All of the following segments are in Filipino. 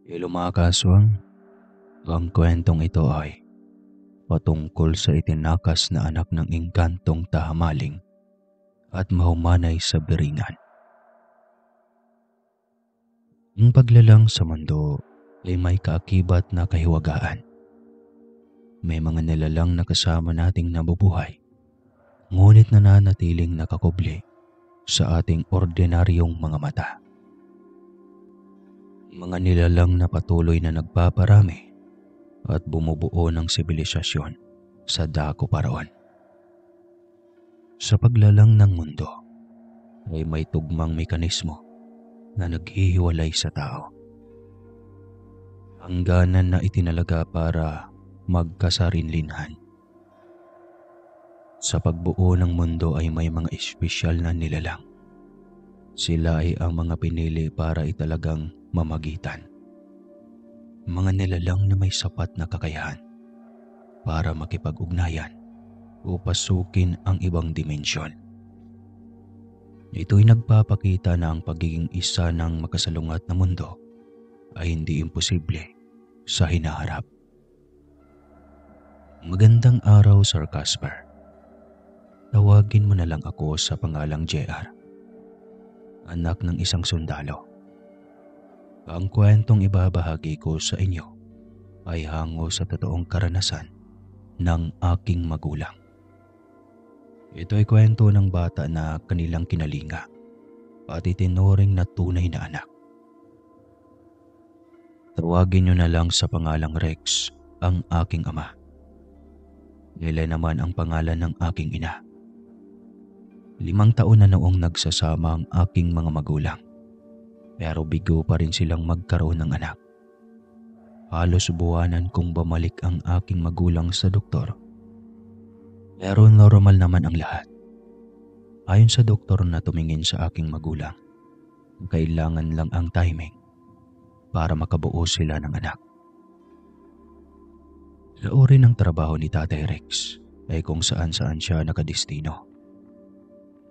Mga kaswang, ang kwentong ito ay patungkol sa itinakas na anak ng engkantong tahamaling at mahumanay sa biringan. Ang paglalang sa mundo ay may kaakibat na kahiwagaan. May mga nilalang na kasama nating nabubuhay, ngunit nananatiling nakakubli sa ating ordinaryong mga mata. Mga nilalang na patuloy na nagpaparami at bumubuo ng sibilisasyon sa dako paraon. Sa paglalang ng mundo ay may tugmang mekanismo na naghihiwalay sa tao. Hangganan na itinalaga para magkasarinlinhan. Sa pagbuo ng mundo ay may mga espesyal na nilalang. Sila ay ang mga pinili para italagang mamagitan. Mga nilalang na may sapat na kakayahan para makipag-ugnayan o pasukin ang ibang dimensyon. Ito'y nagpapakita na ang pagiging isa ng makasalungat na mundo ay hindi imposible sa hinaharap. Magandang araw, Sir Casper. Tawagin mo na lang ako sa pangalang JR, anak ng isang sundalo. Ang kwentong ibabahagi ko sa inyo ay hango sa totoong karanasan ng aking magulang. Ito ay kwento ng bata na kanilang kinalinga at itinuring na tunay na anak. Tawagin niyo na lang sa pangalang Rex ang aking ama. Nila naman ang pangalan ng aking ina. 5 taon na noong nagsasama ang aking mga magulang. Pero bigo pa rin silang magkaroon ng anak. Halos buwanan kung bumalik ang aking magulang sa doktor. Pero normal naman ang lahat. Ayon sa doktor na tumingin sa aking magulang, kailangan lang ang timing para makabuo sila ng anak. Sa uri ng trabaho ni Tatay Rex ay kung saan-saan siya nakadestino.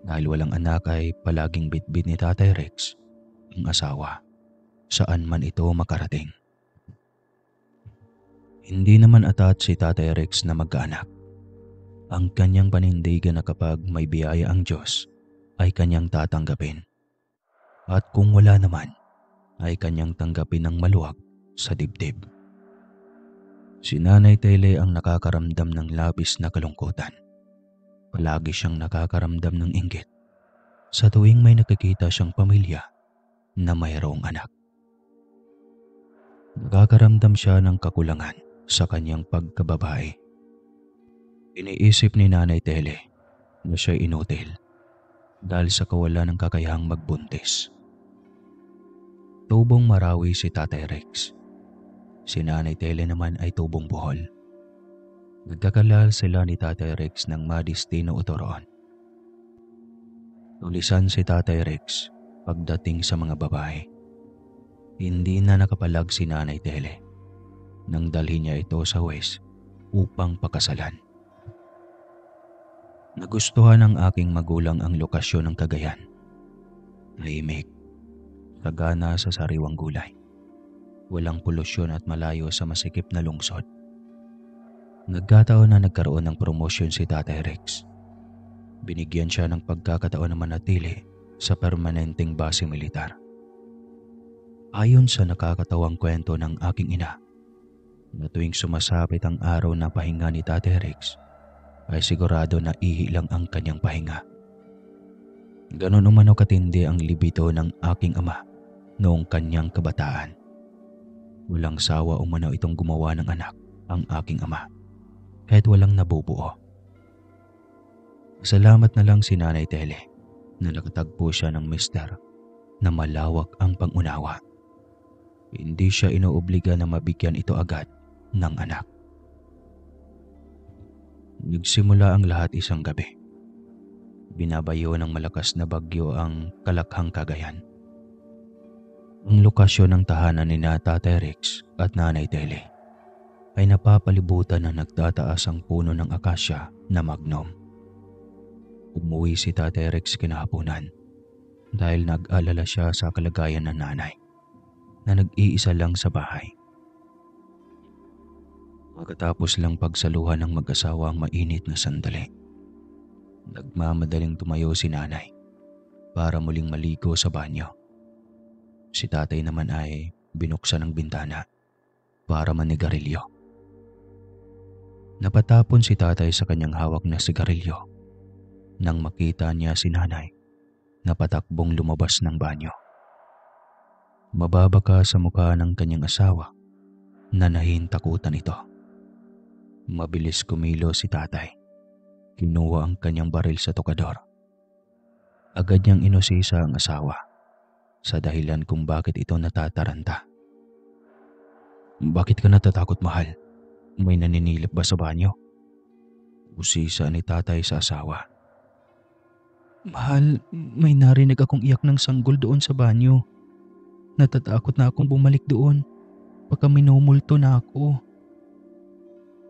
Dahil walang anak ay palaging bitbit ni Tatay Rex ang asawa, saan man ito makarating. Hindi naman atat si Tatay Rex na magkaanak. Ang kanyang panindigan na kapag may biyaya ang Diyos ay kanyang tatanggapin. At kung wala naman, ay kanyang tanggapin ng maluwag sa dibdib. Si Nanay Tele ang nakakaramdam ng labis na kalungkutan. Palagi siyang nakakaramdam ng inggit sa tuwing may nakikita siyang pamilya na mayroong anak. Nakakaramdam siya ng kakulangan sa kanyang pagkababae. Iniisip ni Nanay Tele na siya'y inutil dahil sa kawalan ng kakayahang magbuntis. Tubong marawi si Tatay Rex. Si Nanay Tele naman ay tubong buhol. Nagkakalal sila ni Tatay Rex ng madistino utoroon. Tulisan si Tatay Rex pagdating sa mga babae. Hindi na nakapalag si Nanay Tele nang dalhin niya ito sa huwes upang pakasalan. Nagustuhan ng aking magulang ang lokasyon ng Cagayan. Tahimik, sagana sa sariwang gulay. Walang polusyon at malayo sa masikip na lungsod. Nagkataon na nagkaroon ng promosyon si Tatay Rex. Binigyan siya ng pagkakataon na manatili sa permanenteng base militar. Ayon sa nakakatawang kwento ng aking ina, na tuwing sumasapit ang araw na pahinga ni Tatay Rex, ay sigurado na ihi lang ang kanyang pahinga. Ganon umano katindi ang libito ng aking ama noong kanyang kabataan. Walang sawa umano itong gumawa ng anak ang aking ama, kahit walang nabubuo. Salamat na lang si Nanay Tele na nakatagpo siya ng mister na malawak ang pangunawa. Hindi siya inoobliga na mabigyan ito agad ng anak. Nagsimula ang lahat isang gabi. Binabayo ng malakas na bagyo ang Kalakhang Cagayan. Ang lokasyon ng tahanan ni Tatay Rex at Nanay Tele ay napapalibutan ng nagtataas ang puno ng akasya na magnum. Umuwi si Tatay Rex kinahaponan dahil nag-alala siya sa kalagayan ng nanay. na nag-iisa lang sa bahay. Pagkatapos lang pagsaluhan ng mag-asawa ang mainit na sandali, nagmamadaling tumayo si nanay para muling maligo sa banyo. Si tatay naman ay binuksan ang bintana para manigarilyo. Napatapon si tatay sa kanyang hawak na sigarilyo nang makita niya si nanay na patakbong lumabas ng banyo. Mababaka sa mukha ng kanyang asawa na nahintakutan ito. Mabilis kumilo si tatay. Kinuha ang kanyang baril sa tokador. Agad niyang inusisa ang asawa sa dahilan kung bakit ito natataranta. "Bakit ka natatakot, mahal? May naninilip ba sa banyo?" Usisa ni tatay sa asawa. "Mahal, may narinig akong iyak ng sanggol doon sa banyo. Natatakot na akong bumalik doon. Baka minumulto na ako."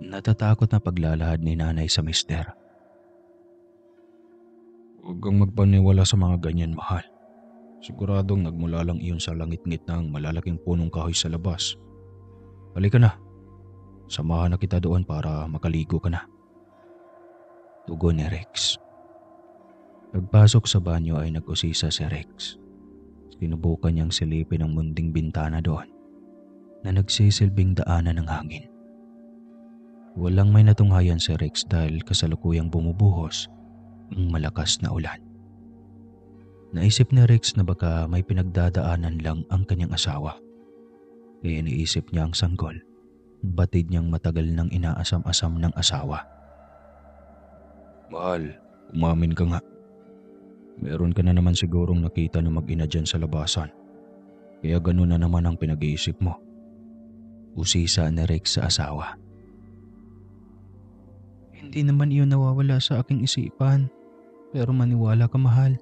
Natatakot na paglalahad ni nanay sa mister. "Huwag kang magpaniwala sa mga ganyan, mahal. Siguradong nagmula lang iyon sa langit-ngit ng malalaking punong kahoy sa labas. Halika na. Samahan na kita doon para makaligo ka na." Tugon ni Rex. Pagpasok sa banyo ay nag-usisa si Rex. Sinubukan niyang silipin ang munting bintana doon na nagsisilbing daanan ng hangin. Walang may natunghayan si Rex dahil kasalukuyang bumubuhos ang malakas na ulan. Naisip ni Rex na baka may pinagdadaanan lang ang kanyang asawa. Kaya iniisip niya ang sanggol. Batid niyang matagal nang inaasam-asam ng asawa. "Mahal, umamin ka nga. Meron ka na naman sigurong nakita na mag-ina dyan sa labasan. Kaya ganun na naman ang pinag-iisip mo." Usisa ni Rex sa asawa. "Hindi naman iyon nawawala sa aking isipan. Pero maniwala ka, mahal.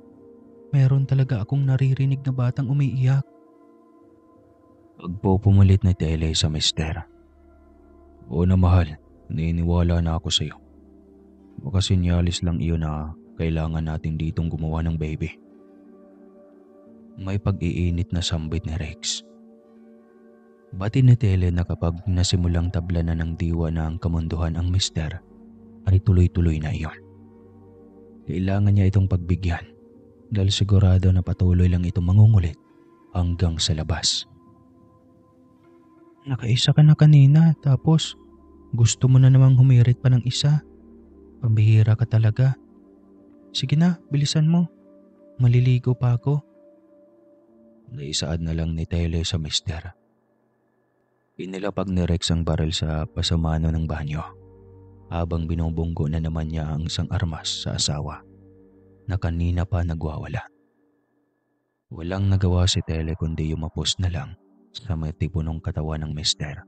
Meron talaga akong naririnig na batang umiiyak." Pagpupumilit na Tele sa mister. "Oo na, mahal. Naniniwala na ako sa iyo. Baka sinyalis lang iyon na kailangan natin ditong gumawa ng baby." May pag-iinit na sambit ni Rex. Batid ni Tele na kapag nasimulang tablanan ng diwa ng kamunduhan ang mister, ay tuloy-tuloy na iyon. Kailangan niya itong pagbigyan dahil sigurado na patuloy lang itong mangungulit hanggang sa labas. "Nakaisa ka na kanina tapos gusto mo na namang humirit pa ng isa. Pambihira ka talaga. Sige na, bilisan mo. Maliligo pa ako." Naisaad na lang ni Tele sa mister. Inilapag ni Rex ang baril sa pasamano ng banyo habang binubunggo na naman niya ang isang armas sa asawa na kanina pa nagwawala. Walang nagawa si Tele kundi yumapos na lang sa matipunong katawan ng mister.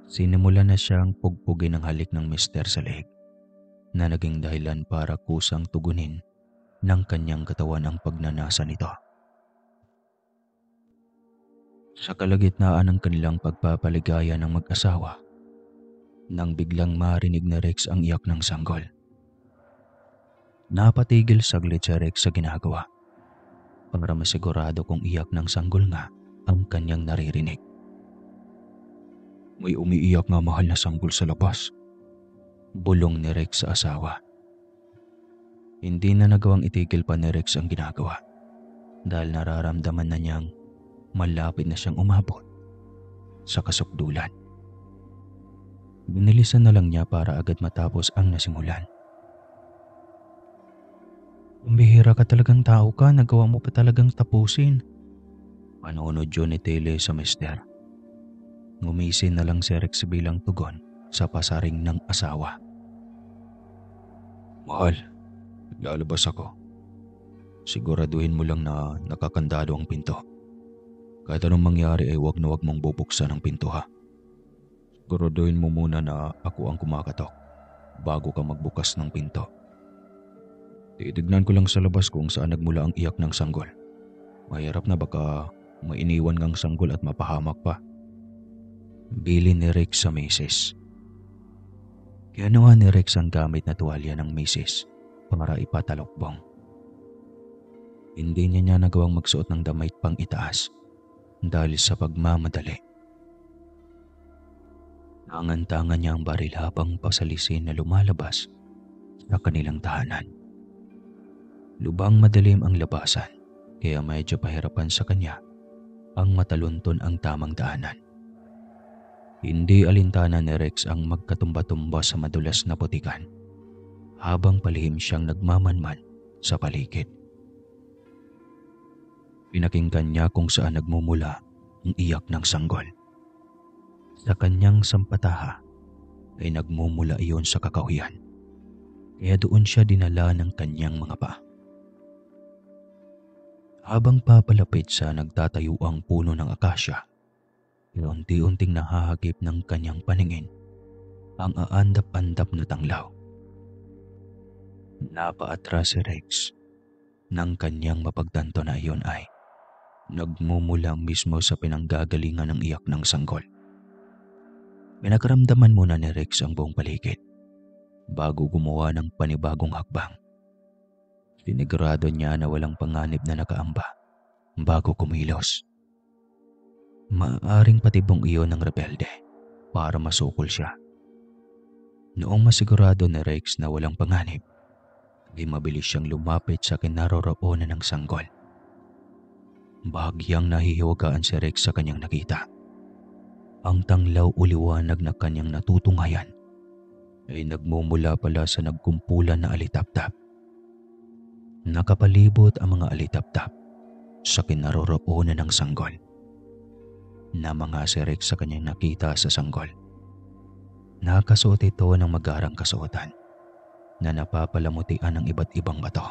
Sinimulan na siyang pugpugin ang halik ng mister sa leeg na naging dahilan para kusang tugunin ng kanyang katawan ang pagnanasa nito. Sa kalagitnaan ng kanilang pagpapaligaya ng mag-asawa, nang biglang marinig ni Rex ang iyak ng sanggol. Napatigil saglit si Rex sa ginagawa para masigurado kung iyak ng sanggol nga ang kanyang naririnig. "May umiiyak nga, mahal, na sanggol sa labas," bulong ni Rex sa asawa. Hindi na nagawang itigil pa ni Rex ang ginagawa dahil nararamdaman na niyang malapit na siyang umabot sa kasukdulan. Binilisan na lang niya para agad matapos ang nasimulan. "Pambihira ka talagang tao ka, nagawa mo pa talagang tapusin." Panunod yun ni Tele sa mister. Ngumisin na lang si Rex bilang tugon sa pasaring ng asawa. "Mahal, lalabas ako. Siguraduhin mo lang na nakakandado ang pinto. Kahit anong mangyari ay wag na wag mong bubuksan ang pinto, ha? Siguraduhin mo muna na ako ang kumakatok bago ka magbukas ng pinto. Titignan ko lang sa labas kung saan nagmula ang iyak ng sanggol. Mahirap na baka mainiwan ngang sanggol at mapahamak pa." Bilin ni Rex sa misis. Kinuha ni Rex ang gamit na tuwalya ng misis para ipatalokbong. Hindi niya nagawang magsuot ng damit pang itaas dahil sa pagmamadali. Nangantangan niya ang baril habang pasalisin na lumalabas sa kanilang tahanan. Lubang madilim ang labasan kaya medyo pahirapan sa kanya ang matalunton ang tamang daanan. Hindi alintana ni Rex ang magkatumba-tumba sa madulas na putikan habang palihim siyang nagmamanman sa paligid. Pinakinggan niya kung saan nagmumula ang iyak ng sanggol. Sa kanyang sampataha ay nagmumula iyon sa kakahuyan, kaya doon siya dinala ng kanyang mga paa. Habang papalapit sa nagtatayuang puno ng akasya, unti-unting nahahagip ng kanyang paningin ang aandap-andap na tanglaw. Napaatras si Rex nang kanyang mapagtanto na iyon ay nagmumula mismo sa pinanggagalingan ng iyak ng sanggol. Pinagramdaman muna ni Rex ang buong paligid bago gumawa ng panibagong hakbang. Sinigurado niya na walang panganib na nakaamba bago kumilos. Maaaring patibong iyon ng rebelde para masukol siya. Noong masigurado ni Rex na walang panganib, ay mabilis siyang lumapit sa kinaroroonan ng sanggol. Bahagyang nahihiwagaan si Rex sa kanyang nakita. Ang tanglaw o liwanag na kanyang natutunghayan ay nagmumula pala sa nagkumpulan na alitaptap. Nakapalibot ang mga alitaptap sa kinaroroonan ng sanggol. Namanga si Rex sa kanyang nakita sa sanggol. Nakasuot ito ng magarang kasuotan na napapalamutian ng iba't ibang bato.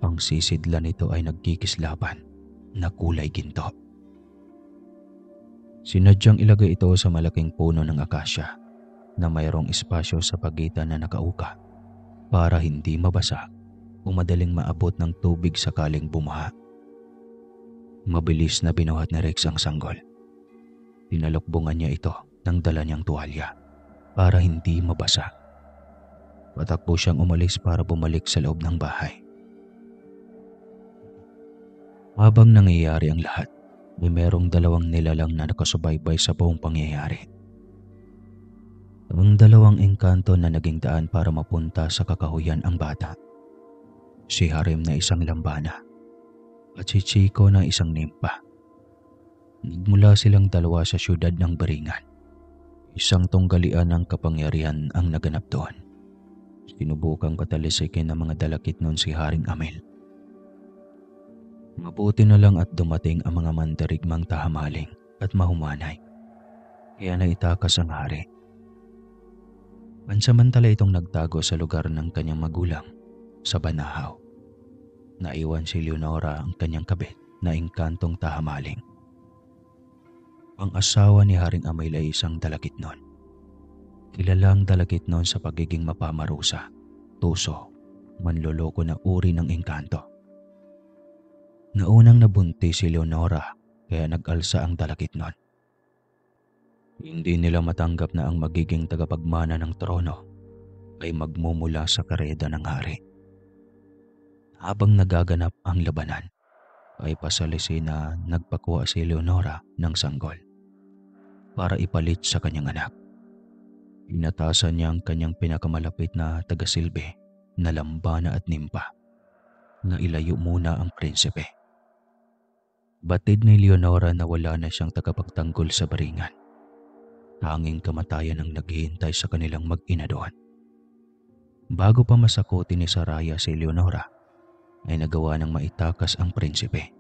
Ang sisidla nito ay nagkikislaban na kulay ginto. Sinadyang ilagay ito sa malaking puno ng akasya na mayroong espasyo sa pagitan na nakauka para hindi mabasa o madaling maabot ng tubig sakaling bumaha. Mabilis na binuhat ni Rex ang sanggol. Tinalokbongan niya ito ng dala niyang tuwalya para hindi mabasa. Patakbo siyang umalis para bumalik sa loob ng bahay. Habang nangyayari ang lahat, may merong dalawang nilalang na nakasubaybay sa buong pangyayari. Ang dalawang engkanto na naging daan para mapunta sa kakahuyan ang bata. Si Harim na isang lambana at si Chico na isang nimpa. Nagmula silang dalawa sa syudad ng Baringan. Isang tunggalian ng kapangyarihan ang naganap doon. Sinubukang katalisikin ng mga dalakit noon si Haring Amil. Mabuti na lang at dumating ang mga mandarigmang tahamaling at mahumanay. Kaya naitakas ang hari. Pansamantala itong nagtago sa lugar ng kanyang magulang sa Banahaw. Naiwan si Leonora ang kanyang kabit na engkantong tahamaling. Ang asawa ni Haring Amil ay isang dalakit noon. Kilalang dalakit noon sa pagiging mapamarusa, tuso, manloloko na uri ng engkanto. Naunang nabuntis si Leonora kaya nag-alsa ang dalakit noon. Hindi nila matanggap na ang magiging tagapagmana ng trono ay magmumula sa kareda ng hari. Habang nagaganap ang labanan, ay pasalisi na nagpakuha si Leonora ng sanggol para ipalit sa kanyang anak. Inatasan niya ang kanyang pinakamalapit na tagasilbi na lambana at nimpa na ilayo muna ang prinsipe. Batid ni Leonora na wala na siyang tagapagtanggol sa Baringan. Tanging kamatayan ang naghihintay sa kanilang mag-ina doon. Bago pa masakutin ni Saraya si Leonora, ay nagawa ng maitakas ang prinsipe.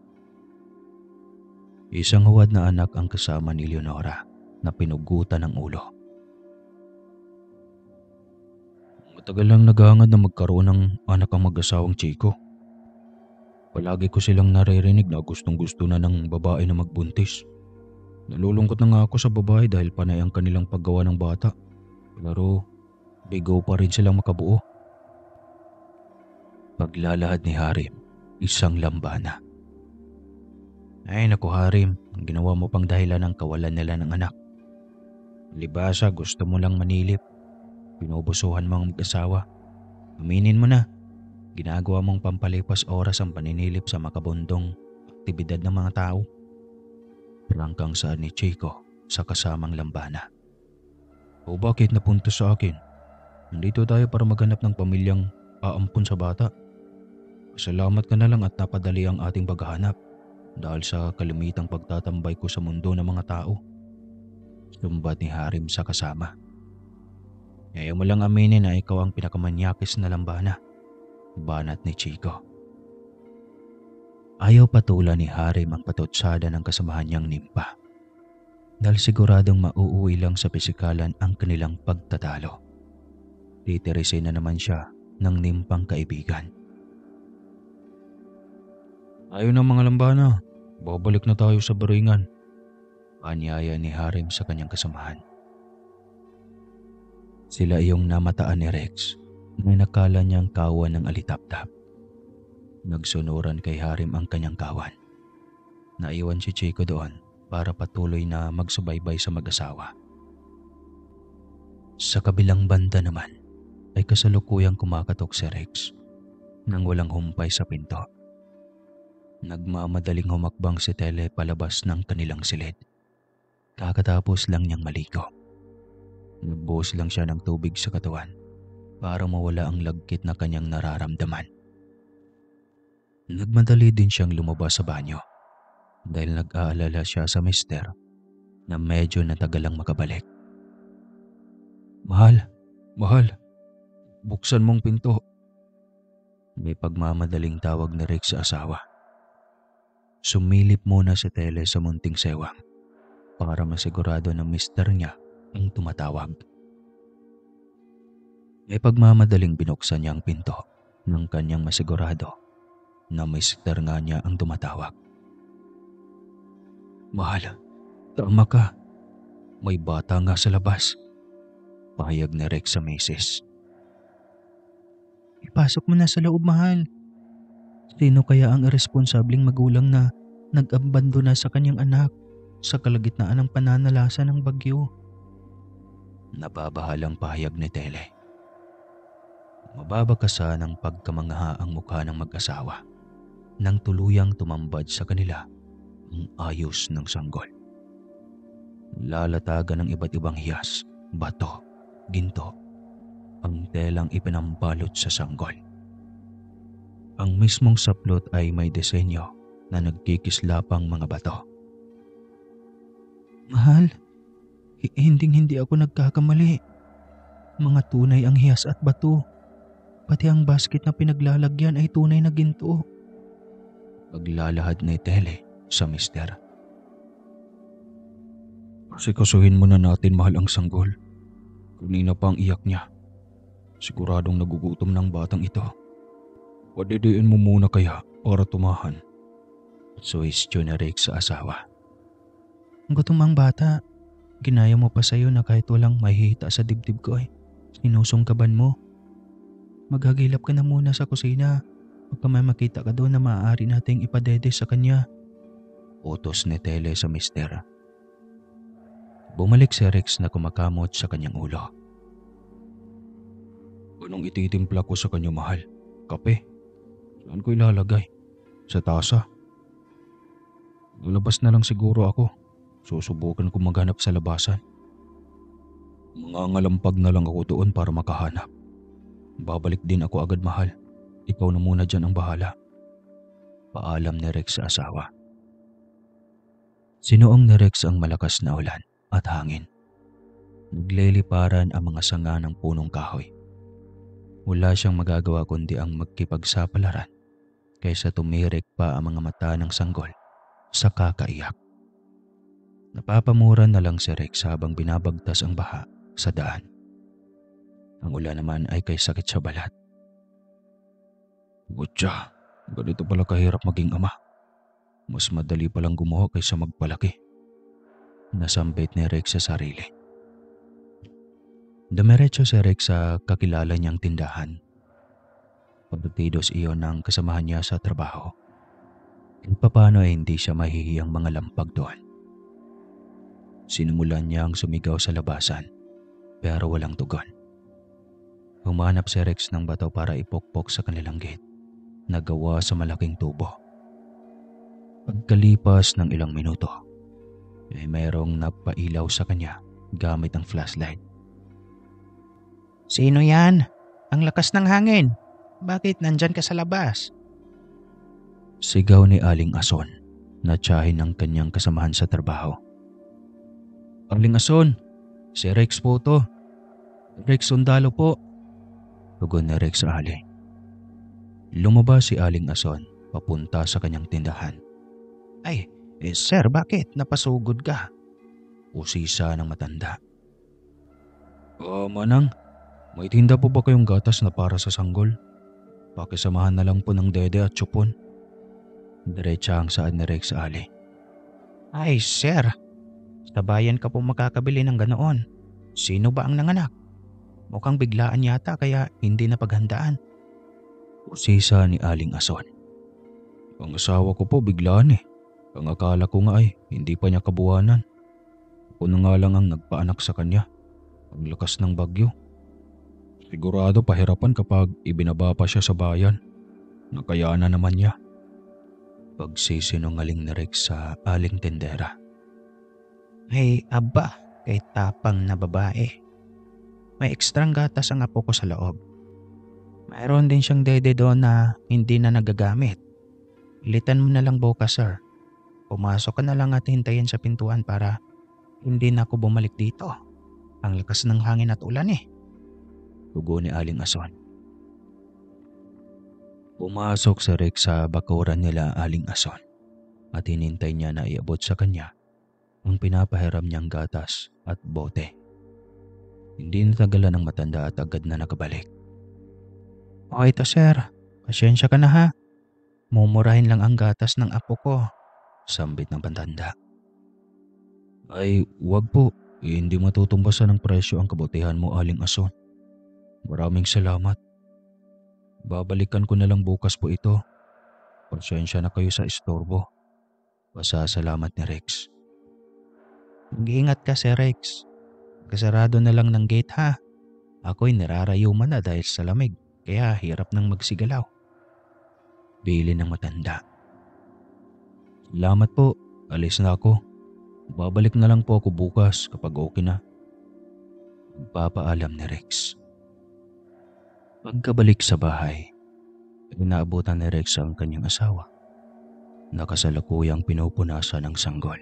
Isang huwad na anak ang kasama ni Leonora na pinugutan ng ulo. Matagal lang naghahangad na magkaroon ng anak ang mag-asawang Chico. Palagi ko silang naririnig na gustong-gusto na ng babae na magbuntis. Nalulungkot na nga ako sa babae dahil panay ang kanilang paggawa ng bata. Pero bigo pa rin silang makabuo. Paglalahad ni Harim, isang lambana. Ay naku Harim, ang ginawa mo pang dahilan ng kawalan nila ng anak. Libasa, gusto mo lang manilip. Pinubusuhan mo ang mag-asawa. Aminin mo na, ginagawa mong pampalipas oras ang paninilip sa makabundong aktibidad ng mga tao. Prangkang saan ni Chico sa kasamang lambana. O bakit napunta sa akin? Nandito tayo para maghanap ng pamilyang aampun sa bata. Salamat ka na lang at napadali ang ating paghahanap dahil sa kalimitang pagtatambay ko sa mundo ng mga tao. Sumbat ni Harim sa kasama. Ayaw mo lang aminin na ikaw ang pinakamanyakis na lambana. Banat ni Chico. Ayaw patulan ni Harim ang patutsada ng kasamahan niyang nimpa. Dahil siguradong mauuwi lang sa pisikalan ang kanilang pagtatalo. Titirisin na naman siya ng nimpang kaibigan. Ayaw ng mga lambana. Babalik na tayo sa baringan. Anyaya ni Harim sa kanyang kasamahan. Sila iyong namataan ni Rex na nakala niyang kawan ng alitaptap. Nagsunuran kay Harim ang kanyang kawan. Naiwan si Chico doon para patuloy na magsubaybay sa mag-asawa. Sa kabilang banda naman ay kasalukuyang kumakatok si Rex nang walang humpay sa pinto. Nagmamadaling humakbang si Tele palabas ng kanilang silid. Kakatapos lang niyang maligo. Nagbuhos lang siya ng tubig sa katawan para mawala ang lagkit na kanyang nararamdaman. Nagmadali din siyang lumabas sa banyo dahil nag-aalala siya sa mister na medyo natagalang makabalik. Mahal, buksan mong pinto. May pagmamadaling tawag ni Rick sa asawa. Sumilip muna si Tele sa munting sewang para masigurado na mister niya ang tumatawag. May pagmamadaling binuksan niya ang pinto nang kanyang masigurado na mister nga niya ang tumatawag. Mahal, tama ka. May bata nga sa labas. Pahayag ni Rex sa misis. Ipasok mo na sa loob, mahal. Sino kaya ang irresponsableng magulang na nag-abandona sa kanyang anak sa kalagitnaan ng pananalasa ng bagyo? Nababahalang pahayag ni Tele. Mababakasa ng pagkamangha ang mukha ng mag-asawa nang tuluyang tumambad sa kanila ang ayos ng sanggol. Lalatagan ng iba't ibang hiyas, bato, ginto, ang telang ipinambalot sa sanggol. Ang mismong saplot ay may disenyo na nagkikislapang mga bato. Mahal, hindi ako nagkakamali. Mga tunay ang hiyas at bato. Pati ang basket na pinaglalagyan ay tunay na ginto. Paglalahad ni Tele sa mister. Sikasuhin muna natin, mahal, ang sanggol. Kanina pa ang iyak niya. Siguradong nagugutom ng batang ito. Padidiin mo muna kaya para tumahan. Suwestyo na Rick sa asawa. Gutom ang bata. Ginaya mo pa sa'yo na kahit walang mahihita sa dibdib ko ay sinusungkaban mo. Maghagilap ka na muna sa kusina. Pagka may makita ka doon na maaari nating ipadede sa kanya. Utos ni Tele sa mister. Bumalik si Rex na kumakamot sa kanyang ulo. Anong ititimpla ko sa kanya, mahal? Kape? Saan ko ilalagay? Sa tasa? Lalabas na lang siguro ako. Susubukan ko maghanap sa labasan. Mangangalampag na lang ako doon para makahanap. Babalik din ako agad, mahal. Ikaw na muna dyan ang bahala. Paalam ni Rex sa asawa. Sinuong ni Rex ang malakas na ulan at hangin. Nagliliparan ang mga sanga ng punong kahoy. Wala siyang magagawa kundi ang magkipagsapalaran kaysa tumirik pa ang mga mata ng sanggol sa kakaiyak. Napapamura na lang si Rex habang binabagtas ang baha sa daan. Ang ulan naman ay kay sakit sa balat. Butya, ganito pala kahirap maging ama. Mas madali palang gumawa kaysa magpalaki. Nasambit ni Rex sa sarili. Dumiretso si Rex sa kakilala niyang tindahan. Pagtidos iyon ng kasamahan niya sa trabaho. Kung paano ay hindi siya mahihiyang mga lampag doon. Sinimulan niyang sumigaw sa labasan pero walang tugon. Humanap si Rex ng bato para ipokpok sa kanilang gate na gawa sa malaking tubo. Pagkalipas ng ilang minuto, ay mayroong napailaw sa kanya gamit ang flashlight. Sino yan? Ang lakas ng hangin. Bakit nandyan ka sa labas? Sigaw ni Aling Ason na tiyahin ng kanyang kasamahan sa trabaho. Aling Ason, si Rex po to. Rex Sundalo po. Tugon ni Rex sa ali. Lumabas si Aling Ason papunta sa kanyang tindahan. Ay, sir, bakit? Napasugod ka. Usisa ng matanda. Manang, may tinda po ba kayong gatas na para sa sanggol? Pakisamahan na lang po ng dede at tsupon. Diretsa ang saad ni Rex sa ali. Ay, sir. Sa bayan ka po makakabili ng ganoon. Sino ba ang nanganak? Mukhang biglaan yata kaya hindi na paghandaan. Usisa ni Aling Ason. Ang asawa ko po biglaan eh. Ang akala ko nga ay hindi pa niya kabuhanan. Ako na nga lang ang nagpaanak sa kanya. Ang lakas ng bagyo. Sigurado pahirapan kapag ibinaba pa siya sa bayan. Nakayanan naman niya. Pagsisinungaling ni Rex sa aling tendera. Ay, aba, kay tapang na babae. May ekstrang gatas ang apo ko sa loob. Mayroon din siyang dede doon na hindi na nagagamit. Ilitan mo na lang bukas, sir. Pumasok ka na lang at hintayin sa pintuan para hindi na ako bumalik dito. Ang lakas ng hangin at ulan eh. Tugon ni Aling Ason. Pumasok si Rex sa bakuran nila Aling Ason at hinintay niya na iabot sa kanya ang pinapahiram niyang gatas at bote. Hindi natagalan ng matanda at agad na nakabalik. O ito, sir. Pasensya ka na ha. Mumurahin lang ang gatas ng apo ko. Sambit ng matanda. Ay, wag po. Hindi matutumbasan ng presyo ang kabutihan mo, Aling Ason. Maraming salamat. Babalikan ko na lang bukas po ito. Pasensya na kayo sa istorbo. Pasasalamat ni Rex. Mag-iingat ka, Sir Rex. Kasarado na lang ng gate ha. Ako'y nirarayuman na dahil sa lamig. Kaya hirap nang magsigalaw. Bili ng matanda. Salamat po. Alis na ako. Babalik na lang po ako bukas kapag okay na. Magpapaalam ni Rex. Pagkabalik sa bahay, inaabutan ni Rex ang kanyang asawa. Nakasalukuyang pinupunasan ng sanggol.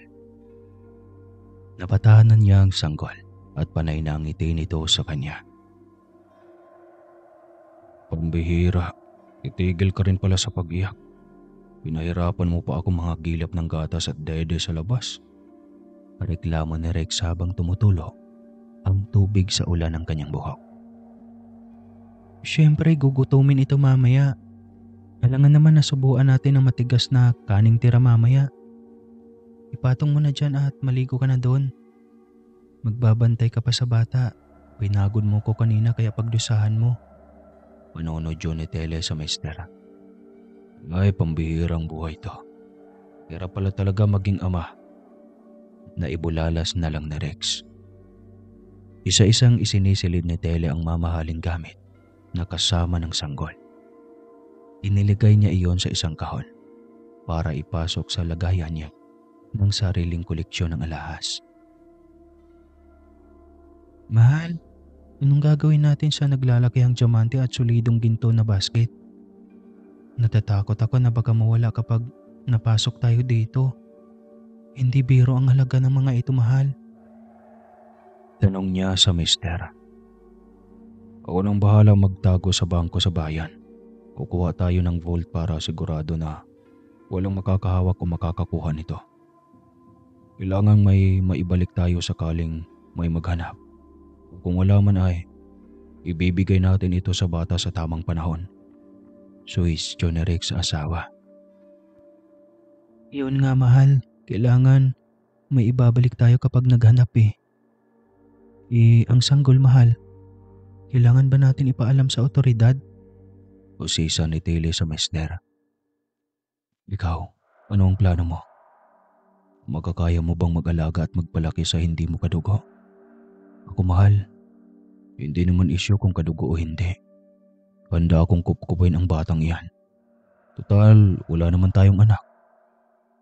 Napatahanan niya ang sanggol at panay na ang ngiti nito sa kanya. Pambihira, itigil ka rin pala sa pag-iyak. Pinahirapan mo pa ako mga gilap ng gatas at dede sa labas. Reklamo ni Rex habang tumutulo ang tubig sa ulan ng kanyang buhok. Siyempre gugutumin ito mamaya. Kailangan naman nasubuan natin ang matigas na kaning tira mamaya. Ipatong mo na dyan at maligo ka na doon. Magbabantay ka pa sa bata. Pinagod mo ko kanina kaya pagdusahan mo. Manonood yun ni Tele sa mister. Ay, pambihirang buhay to. Hirap pala talaga maging ama. Naibulalas na lang ni Rex. Isa-isang isinisilid ni Tele ang mamahaling gamit na kasama ng sanggol. Iniligay niya iyon sa isang kahon para ipasok sa lagayan niya ng sariling koleksyon ng alahas. Mahal, anong gagawin natin sa naglalakihang diamante at solidong ginto na basket? Natatakot ako na baka mawala kapag napasok tayo dito. Hindi biro ang halaga ng mga ito, mahal. Tanong niya sa mister. Ako nang bahala magtago sa bangko sa bayan. Kukuha tayo ng vault para sigurado na walang makakahawak o makakakuha nito. Kailangang may maibalik tayo sakaling may maghanap. Kung wala man ay, ibibigay natin ito sa bata sa tamang panahon. Suwestyo ni Rex sa asawa. Yun nga, mahal. Kailangan may ibabalik tayo kapag naghanap eh. Ang sanggol, mahal. Kailangan ba natin ipaalam sa otoridad? Usisa ni Tilly sa mister. Ikaw, ano ang plano mo? Magkakaya mo bang mag-alaga at magpalaki sa hindi mo kadugo? Ako, mahal. Hindi naman isyu kung kadugo o hindi. Handa akong kupkupin ang batang iyan. Total, wala naman tayong anak.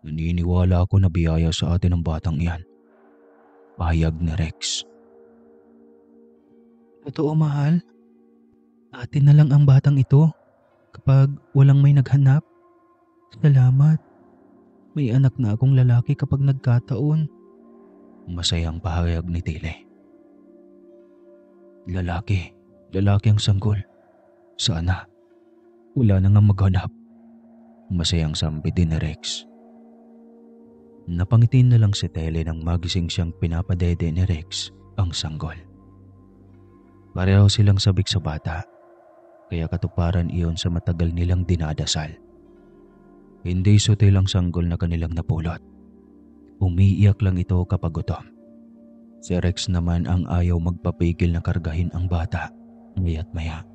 Naniniwala ako na biyaya sa atin ang batang iyan Pahayag ni Rex. Totoo, mahal. Atin na lang ang batang ito kapag walang may naghanap. Salamat. May anak na akong lalaki kapag nagkataon. Masayang pahayag ni Tile. Lalaki. Lalaki ang sanggol. Sana. Wala na nga maghanap. Masayang sampid din ni Rex. Napangitin na lang si Tele nang magising siyang pinapadede ni Rex ang sanggol. Pareho silang sabik sa bata, kaya katuparan iyon sa matagal nilang dinadasal. Hindi sutil ang sanggol na kanilang napulot. Umiiyak lang ito kapag gutom. Si Rex naman ang ayaw magpapigil na kargahin ang bata maya't maya.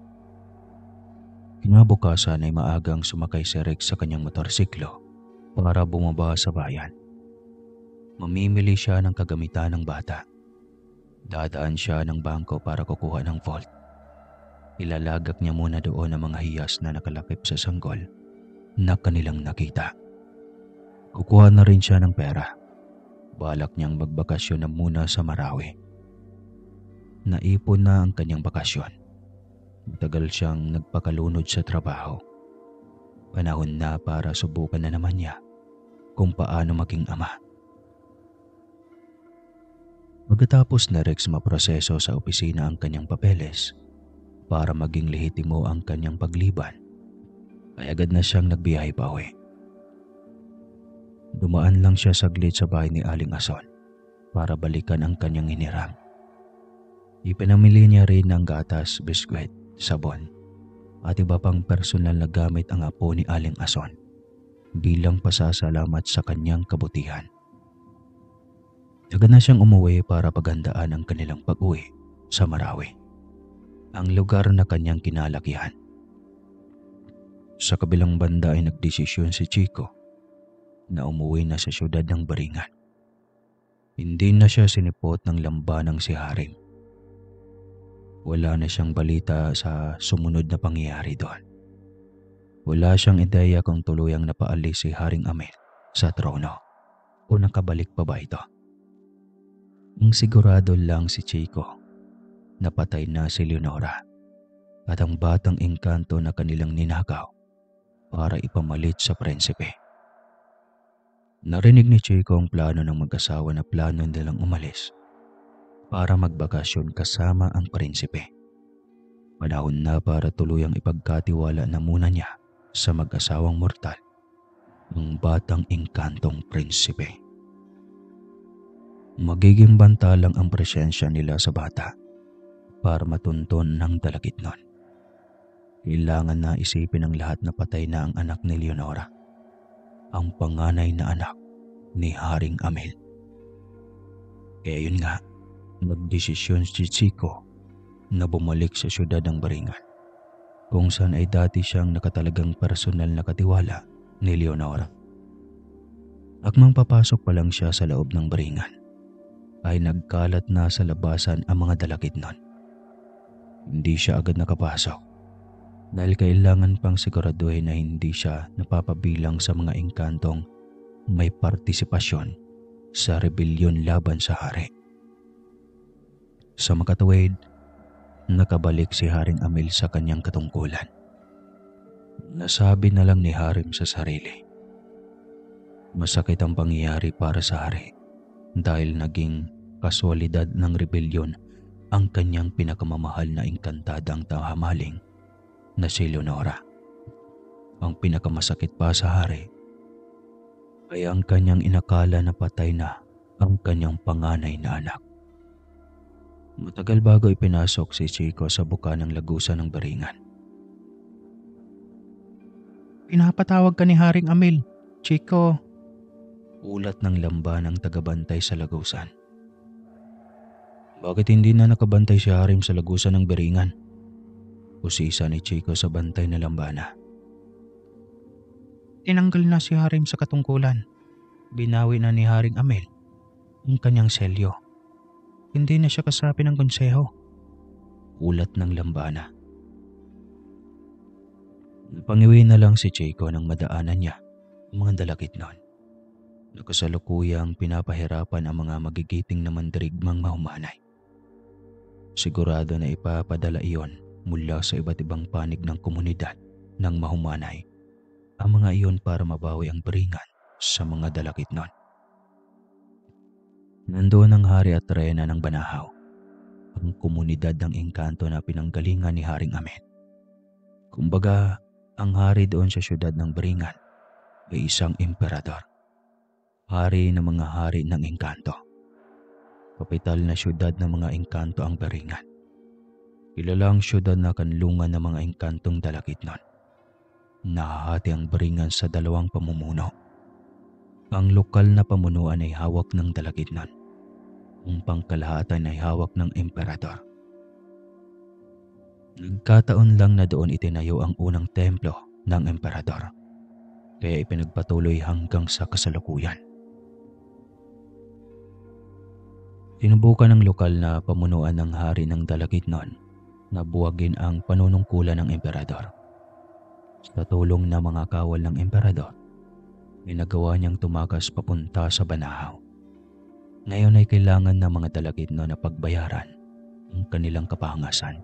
Kinabukasan ay maagang sumakay si Rex sa kanyang motorsiklo para bumaba sa bayan. Mamimili siya ng kagamitan ng bata. Dadaan siya ng bangko para kukuha ng vault. Ilalagak niya muna doon ang mga hiyas na nakalakip sa sanggol na kanilang nakita. Kukuha na rin siya ng pera. Balak niyang magbakasyon na muna sa Marawi. Naipon na ang kanyang bakasyon. Matagal siyang nagpakalunod sa trabaho. Panahon na para subukan na naman niya kung paano maging ama. Pagkatapos na Rex maproseso sa opisina ang kanyang papeles para maging lehitimo ang kanyang pagliban, ay agad na siyang nagbiyahe pa uwi. Dumaan lang siya saglit sa bahay ni Aling Ason para balikan ang kanyang hiniram. Ipinamili niya rin ng gatas, biskwit, sabon at iba pang personal na gamit ang apo ni Aling Ason bilang pasasalamat sa kanyang kabutihan. Agad na siyang umuwi para paghandaan ang kanilang pag-uwi sa Marawi, ang lugar na kanyang kinalakihan. Sa kabilang banda ay nagdesisyon si Chico na umuwi na sa siyudad ng Baringan. Hindi na siya sinipot ng lambanang si Haring. Wala na siyang balita sa sumunod na pangyayari doon. Wala siyang ideya kung tuluyang napaalis si Haring Amel sa trono o nakabalik pa ba ito. Ang sigurado lang si Chico na patay na si Leonora at ang batang engkanto na kanilang ninakaw para ipamalit sa prinsipe. Narinig ni Chico ang plano ng mag-asawa na plano nilang umalis para magbakasyon kasama ang prinsipe. Panahon na para tuluyang ipagkatiwala na muna niya sa mag-asawang mortal ang batang engkantong prinsipe. Magiging bantalang ang presensya nila sa bata para matunton ng dalagit nun. Kailangan na isipin ng lahat na patay na ang anak ni Leonora, ang panganay na anak ni Haring Amel. Kaya yun nga, nagdesisyon si Chico na bumalik sa siyudad ng Baringan, kung saan ay dati siyang nakatalagang personal na katiwala ni Leonora. Akmang papasok pa lang siya sa loob ng Baringan, ay nagkalat na sa labasan ang mga dalagit nun. Hindi siya agad nakapasok dahil kailangan pang siguraduhin na hindi siya napapabilang sa mga engkantong may partisipasyon sa rebelyon laban sa hari. Sa makatuwid, nakabalik si Haring Amel sa kanyang katungkulan. Nasabi na lang ni Haring sa sarili, masakit ang pangyayari para sa hari dahil naging kaswalidad ng rebelyon ang kanyang pinakamamahal na engkantadang tahamaling na si Leonora. Ang pinakamasakit pa sa hari ay ang kanyang inakala na patay na ang kanyang panganay na anak. Matagal bago ipinasok si Chico sa buka ng lagusan ng Baringan. Pinapatawag ka ni Haring Amel, Chico. Ulat ng lambanang tagabantay sa lagusan. Bakit hindi na nakabantay si Haring sa lagusan ng Baringan? Usisa ni Chico sa bantay na lambana. Tinanggal na si Haring sa katungkulan. Binawi na ni Haring Amel ang kanyang selyo. Hindi na siya kasapi ng konseho. Ulat ng lambana. Napangiwi na lang si Chico nang madaanan niya ang mga dalagit noon. na kasalukuyang pinapahirapan ang mga magigiting na mandirigmang mahumanay. Sigurado na ipapadala iyon mula sa iba't ibang panig ng komunidad ng mahumanay ang mga iyon para mabawi ang beringan sa mga dalakitnon. Nandoon ang hari at reyna ng Banahaw, ang komunidad ng engkanto na pinanggalingan ni Haring Amel. Kumbaga, ang hari doon sa syudad ng beringan ay isang emperador, hari ng mga hari ng engkanto. Kapital na syudad ng mga engkanto ang beringan. Kilalang syudad na kanlungan ng mga engkantong dalakitnon. Nahahati ang beringan sa dalawang pamumuno. Ang lokal na pamunuan ay hawak ng dalakitnon. Ang pangkalahatan ay hawak ng emperador. Nagkataon lang na doon itinayo ang unang templo ng emperador, kaya ipinagpatuloy hanggang sa kasalukuyan. Sinubukan ng lokal na pamunuan ng hari ng dalakitnon na buwagin ang panunungkulan ng emperador. Sa tulong ng mga kawal ng emperador, ginagawa niyang tumakas papunta sa Banahaw. Ngayon ay kailangan ng mga dalakitnon na pagbayaran ang kanilang kapangasan.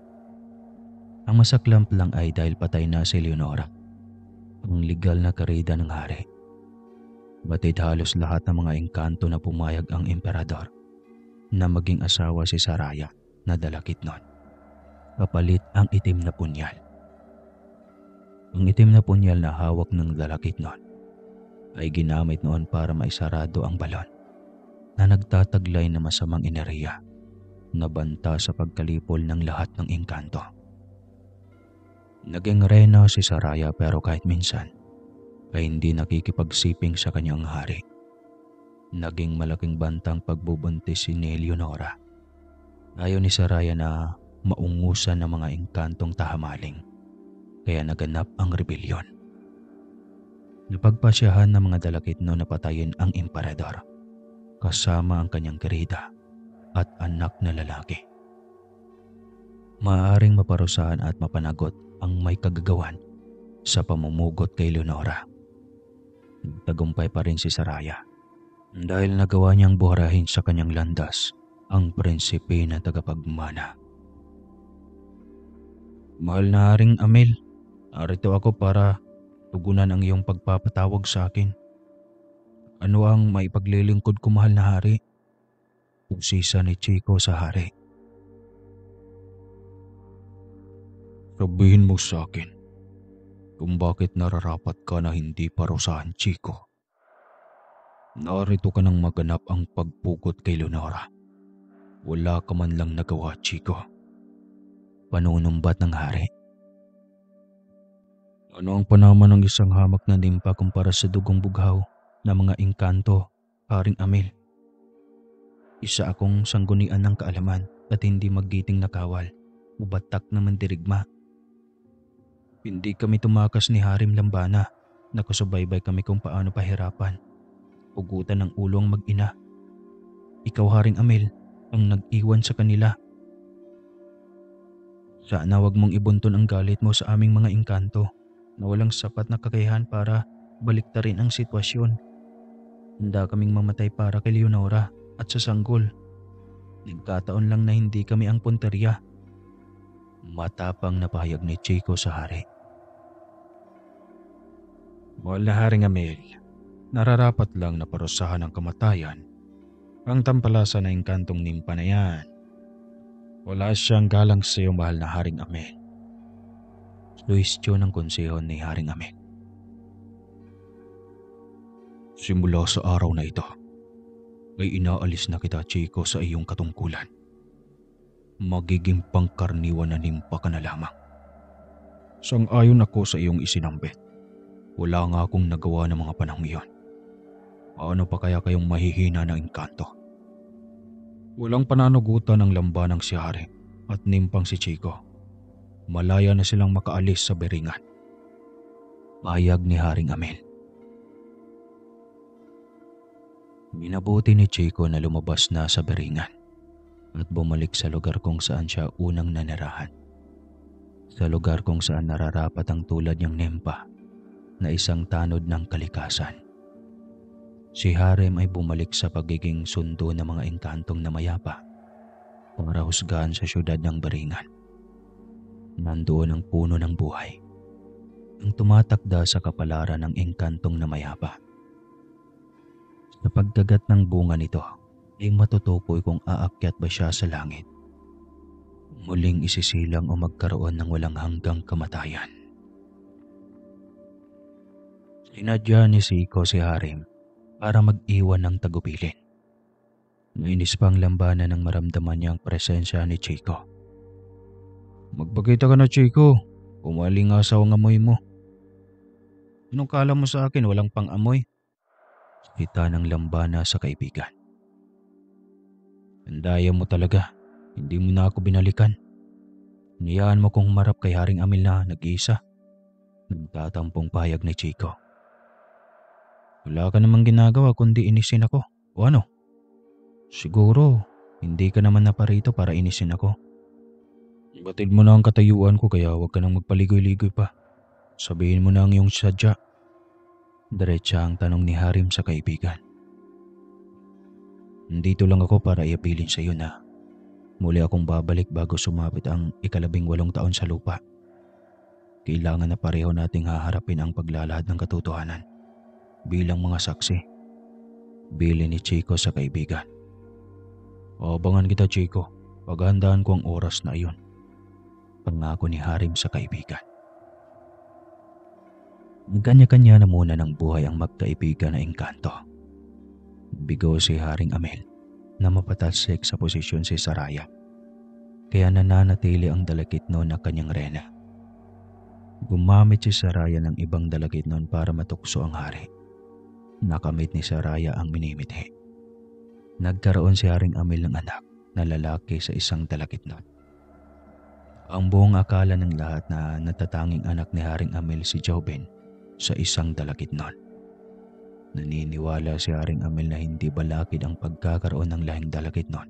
Ang masaklamp lang ay dahil patay na si Leonora, ang legal na karida ng hari. Batid halos lahat ng mga engkanto na pumayag ang emperador na maging asawa si Saraya na dalakitnon. Kapalit ang itim na punyal. Ang itim na punyal na hawak ng dalakitnon ay ginamit noon para maisarado ang balon na nagtataglay na masamang enerhiya na banta sa pagkalipol ng lahat ng engkanto. Naging reyna si Saraya pero kahit minsan ay hindi nakikipagsiping sa kanyang hari. Naging malaking bantang pagbubuntis si Leonora. Ayaw ni Saraya na maungusan ng mga engkantong tahamaling, kaya naganap ang rebelyon. Napagpasyahan ng mga dalakitnon na patayin ang emperador kasama ang kanyang kirida at anak na lalaki. Maaaring maparusahan at mapanagot ang may kagagawan sa pamumugot kay Leonora. Nagtagumpay pa rin si Saraya dahil nagawa niyang buharahin sa kanyang landas ang prinsipe na tagapagmana. Mahal na Haring Amel, narito ako para tugunan ang iyong pagpapatawag sa akin. Ano ang maipaglilingkod ko, mahal na hari? Usisa ni Chico sa hari. Sabihin mo sa akin kung bakit nararapat ka na hindi parusahan, Chico. Narito ka nang maganap ang pagpugot kay Leonora. Wala ka man lang nagawa, Chico. Panunumbat ng hari. Ano ang panaman ng isang hamak na nimpa kumpara sa dugong bughaw na mga engkanto, Haring Amel? Isa akong sanggunian ng kaalaman at hindi maggiting na kawal, ubatak na mandirigma. Hindi kami tumakas ni Harim Lambana, nakasubaybay kami kung paano pahirapan. Ugutan ng ulo ang mag-ina. Ikaw, Haring Amel, ang nag-iwan sa kanila. Sana wag mong ibunton ang galit mo sa aming mga engkanto na walang sapat na kakayahan para baliktarin ang sitwasyon. Handa kaming mamatay para kay Leonora at sa sanggol. Nagkataon lang na hindi kami ang punteriya. Matapang na pahayag ni Chico sa hari. Mahal na Haring Amel, nararapat lang na parusahan ng kamatayan ang tampalasan na engkantong nimpa na yan. Wala siyang galang sa iyo, mahal na Haring Amel. Suwestyon ng konseho ni Haring Amel. Simula sa araw na ito, ay inaalis na kita, Chico, sa iyong katungkulan. Magiging pangkarniwan na nimpa ka na lamang. Sang-ayon ako sa iyong isinambit. Wala nga akong nagawa ng mga panahong iyon. Paano pa kaya kayong mahihina ng engkanto? Walang pananagutan ng lambanang si Hari at nimpang si Chico. Malaya na silang makaalis sa beringan. Pahayag ni Haring Amel. Minabuti ni Chico na lumabas na sa beringan at bumalik sa lugar kung saan siya unang nanirahan. Sa lugar kung saan nararapat ang tulad niyang nimpa na isang tanod ng kalikasan. Si Harem ay bumalik sa pagiging sundo ng mga engkantong namayapa para husgahan sa syudad ng Baringan. Nandoon ang puno ng buhay, ang tumatakda sa kapalaran ng engkantong namayapa. Sa pagkagat ng bunga nito ay matutukoy kung aakyat ba siya sa langit, muling isisilang o magkaroon ng walang hanggang kamatayan. Sinadya ni Siko si Harem para mag-iwan ng tagubilin. Mainis pang lambanan nang maramdaman niya ang presensya ni Chico. Magpakita ka na, Chico. Umali nga sa amoy mo. Anong kala mo sa akin, walang pang-amoy? Kita ng lambana sa kaibigan. Ang daya mo talaga. Hindi mo na ako binalikan. Niyaan mo kong marap kay Haring Amil na nag-iisa. Nagtatampong pahayag ni Chico. Wala ka namang ginagawa kundi inisin ako. O ano? Siguro, hindi ka naman naparito para inisin ako. Batid mo na ang katayuan ko kaya huwag ka nang magpaligoy-ligoy pa. Sabihin mo na ang iyong sadya. Diretsa ang tanong ni Harim sa kaibigan. Nandito lang ako para iapilin sa iyo na muli akong babalik bago sumapit ang 18 taon sa lupa. Kailangan na pareho nating haharapin ang paglalahad ng katotohanan bilang mga saksi. Bili ni Chico sa kaibigan. Abangan kita, Chico. Paghandaan ko ang oras na iyon. Pangako ni Harim sa kaibigan. Kanya-kanya na muna ng buhay ang magkaibigan na engkanto. Bigo si Haring Amel na mapatalsik sa posisyon si Saraya. Kaya nananatili ang dalagitnon na kanyang rena. Gumamit si Saraya ng ibang dalagitnon para matukso ang hari. Nakamit ni Saraya ang minimithi. Nagkaroon si Haring Amel ng anak na lalaki sa isang dalagitnon. Ang buong akala ng lahat na natatanging anak ni Haring Amel si Joben sa isang dalagitnon. Naniniwala si Haring Amel na hindi balakid ang pagkakaroon ng lahing dalagitnon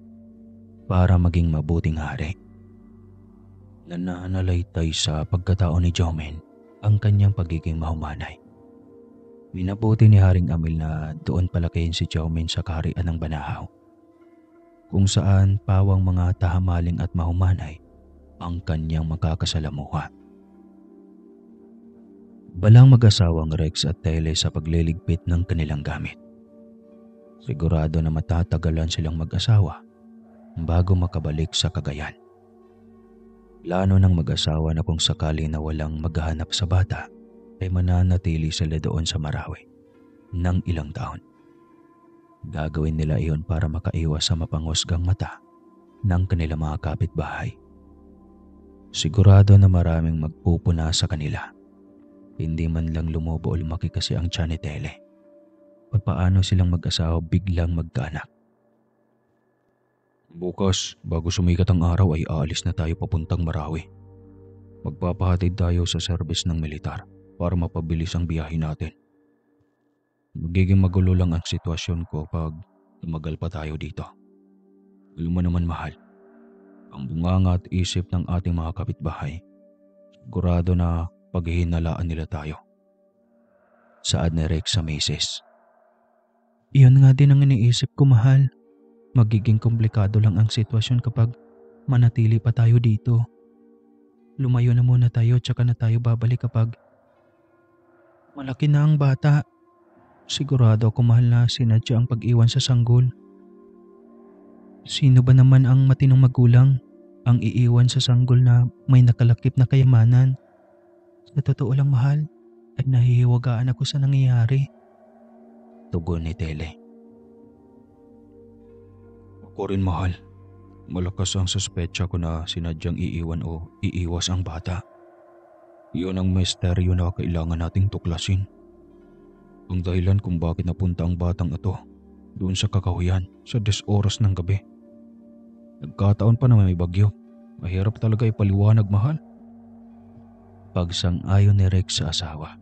para maging mabuting hari. Nananalaytay sa pagkatao ni Jomen ang kanyang pagiging mahumanay. Minabuti ni Haring Amel na doon palakihin si Jomen sa kaharian ng Banahaw, kung saan pawang mga tahamaling at mahumanay ang kanyang makakasalamuha. Balang mag-asawang Rex at Tele sa pagliligpit ng kanilang gamit. Sigurado na matatagalan silang mag-asawa bago makabalik sa Cagayan. Plano ng mag-asawa na kung sakali na walang maghahanap sa bata ay mananatili sila doon sa Marawi ng ilang taon. Gagawin nila iyon para makaiwas sa mapangusgang mata ng kanilang mga kapitbahay. Sigurado na maraming magpupuna sa kanila. Hindi man lang lumubo o lumaki kasi ang tiyan ni Tele. Paano silang mag-asawa biglang magkaanak? Bukas, bago sumikat ang araw ay aalis na tayo papuntang Marawi. Magpapahatid tayo sa serbis ng militar para mapabilis ang biyahe natin. Magiging magulo lang ang sitwasyon ko pag tumagal pa tayo dito. Alam mo naman, mahal, ang bunganga at isip ng ating mga kapitbahay, sigurado na paghihinalaan nila tayo. Saad ni Rex sa misis. Iyon nga din ang iniisip ko, mahal. Magiging komplikado lang ang sitwasyon kapag manatili pa tayo dito. Lumayo na muna tayo tsaka na tayo babalik kapag malaki na ang bata. Sigurado ako, mahal, na sinadya ang pag-iwan sa sanggol. Sino ba naman ang matinong magulang ang iiwan sa sanggol na may nakalakip na kayamanan? Sa totoo lang, mahal, ay nahihiwagaan ako sa nangyayari. Tugon ni Tele. Ako rin, mahal. Malakas ang suspetsa ko na sinadyang iiwan o iiwas ang bata. Iyon ang misteryo na kailangan nating tuklasin. Ang dahilan kung bakit napunta ang batang ito doon sa kakahuyan sa 10 oras ng gabi. Nagkataon pa na may bagyo. Mahirap talaga ipaliwanag, mahal. Pagsang-ayon ni Rex sa asawa.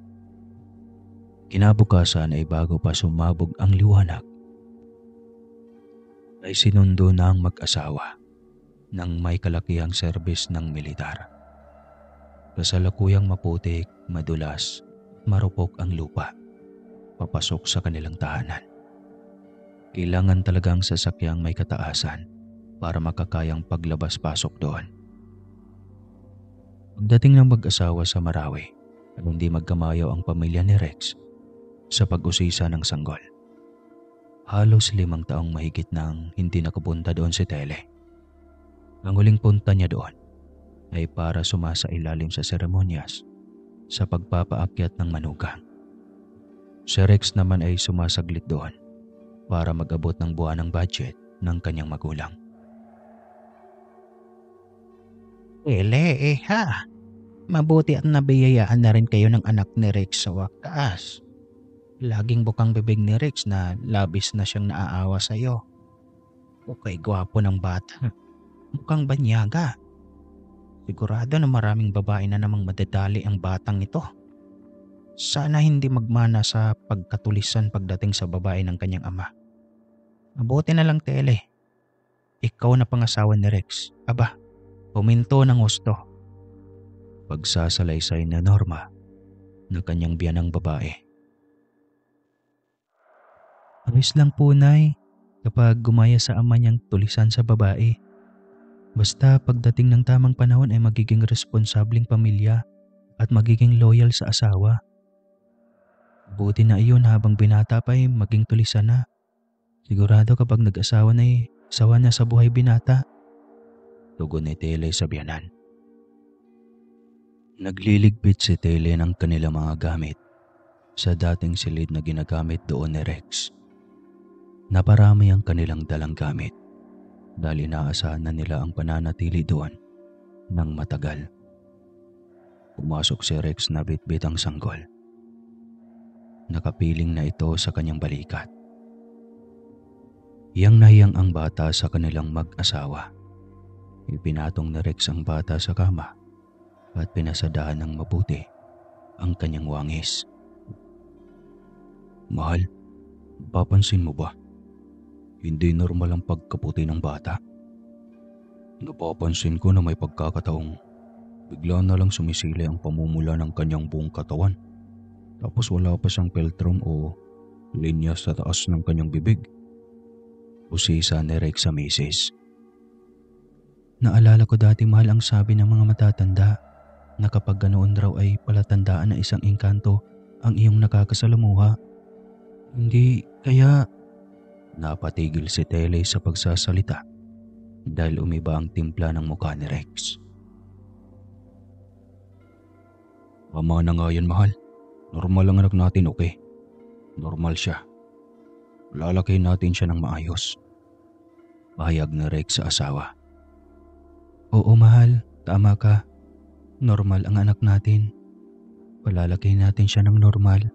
Kinabukasan ay bago pa sumabog ang liwanag, ay sinundo na ang mag-asawa ng may kalakihang serbis ng militar. Kasalukuyang maputik, madulas, marupok ang lupa papasok sa kanilang tahanan. Kailangan talagang sasakyang may kataasan para makakayang paglabas-pasok doon. Pagdating ng mag-asawa sa Marawi, ay hindi magkamayaw ang pamilya ni Rex sa pag-usisa ng sanggol. Halos 5 taong mahigit nang hindi nakapunta doon si Tele. Ang huling punta niya doon ay para sumasailalim sa seremonyas sa pagpapaakyat ng manugang. Si Rex naman ay sumasaglit doon para mag-abot ng buwan ng budget ng kanyang magulang. Ha? Mabuti at nabiyayaan na rin kayo ng anak ni Rex sa wakas. Laging bukang bibig ni Rex na labis na siyang naaawa sa iyo. Okay, gwapo ng bata. Mukhang banyaga. Sigurado na maraming babae na namang madadali ang batang ito. Sana hindi magmana sa pagkatulisan pagdating sa babae ng kanyang ama. Mabuti na lang, Tele. Ikaw na pangasawa ni Rex. Aba, huminto ng husto. Pagsasalaysay na Norma na kanyang biyanang babae. Ayos lang po, Nay, kapag gumaya sa ama niyang tulisan sa babae. Basta pagdating ng tamang panahon ay magiging responsableng pamilya at magiging loyal sa asawa. Buti na iyon habang binata pa ay maging tulisan na. Sigurado kapag nag-asawa na ay sawa na sa buhay binata. Tugon ni Tele sa biyanan. Nagliligpit si Tele ng kanilang mga gamit sa dating silid na ginagamit doon ni Rex. Naparami ang kanilang dalang gamit dahil inaasahan na nila ang pananatili doon ng matagal. Pumasok si Rex na bitbit ang sanggol. Nakapiling na ito sa kanyang balikat. Hiyang nahiyang ang bata sa kanilang mag-asawa. Ipinatong ni Rex ang bata sa kama at pinasadahan ng mabuti ang kanyang wangis. Mahal, papansin mo ba? Hindi normal ang pagkaputi ng bata. Napapansin ko na may pagkakataong bigla na lang sumisili ang pamumula ng kanyang buong katawan. Tapos wala pa siyang peltron o linya sa taas ng kanyang bibig. Usisa ni Rex sa misis. Naalala ko dati, mahal, ang sabi ng mga matatanda na kapag ganoon raw ay palatandaan na isang engkanto ang iyong nakakasalamuha. Hindi kaya... Napatigil si Tele sa pagsasalita dahil umiba ang timpla ng mukha ni Rex. Tama na nga yan, mahal. Normal ang anak natin, okay? Normal siya. Lalaki natin siya ng maayos. Pahayag ni Rex sa asawa. Oo, mahal. Tama ka. Normal ang anak natin. Palalaki natin siya ng normal.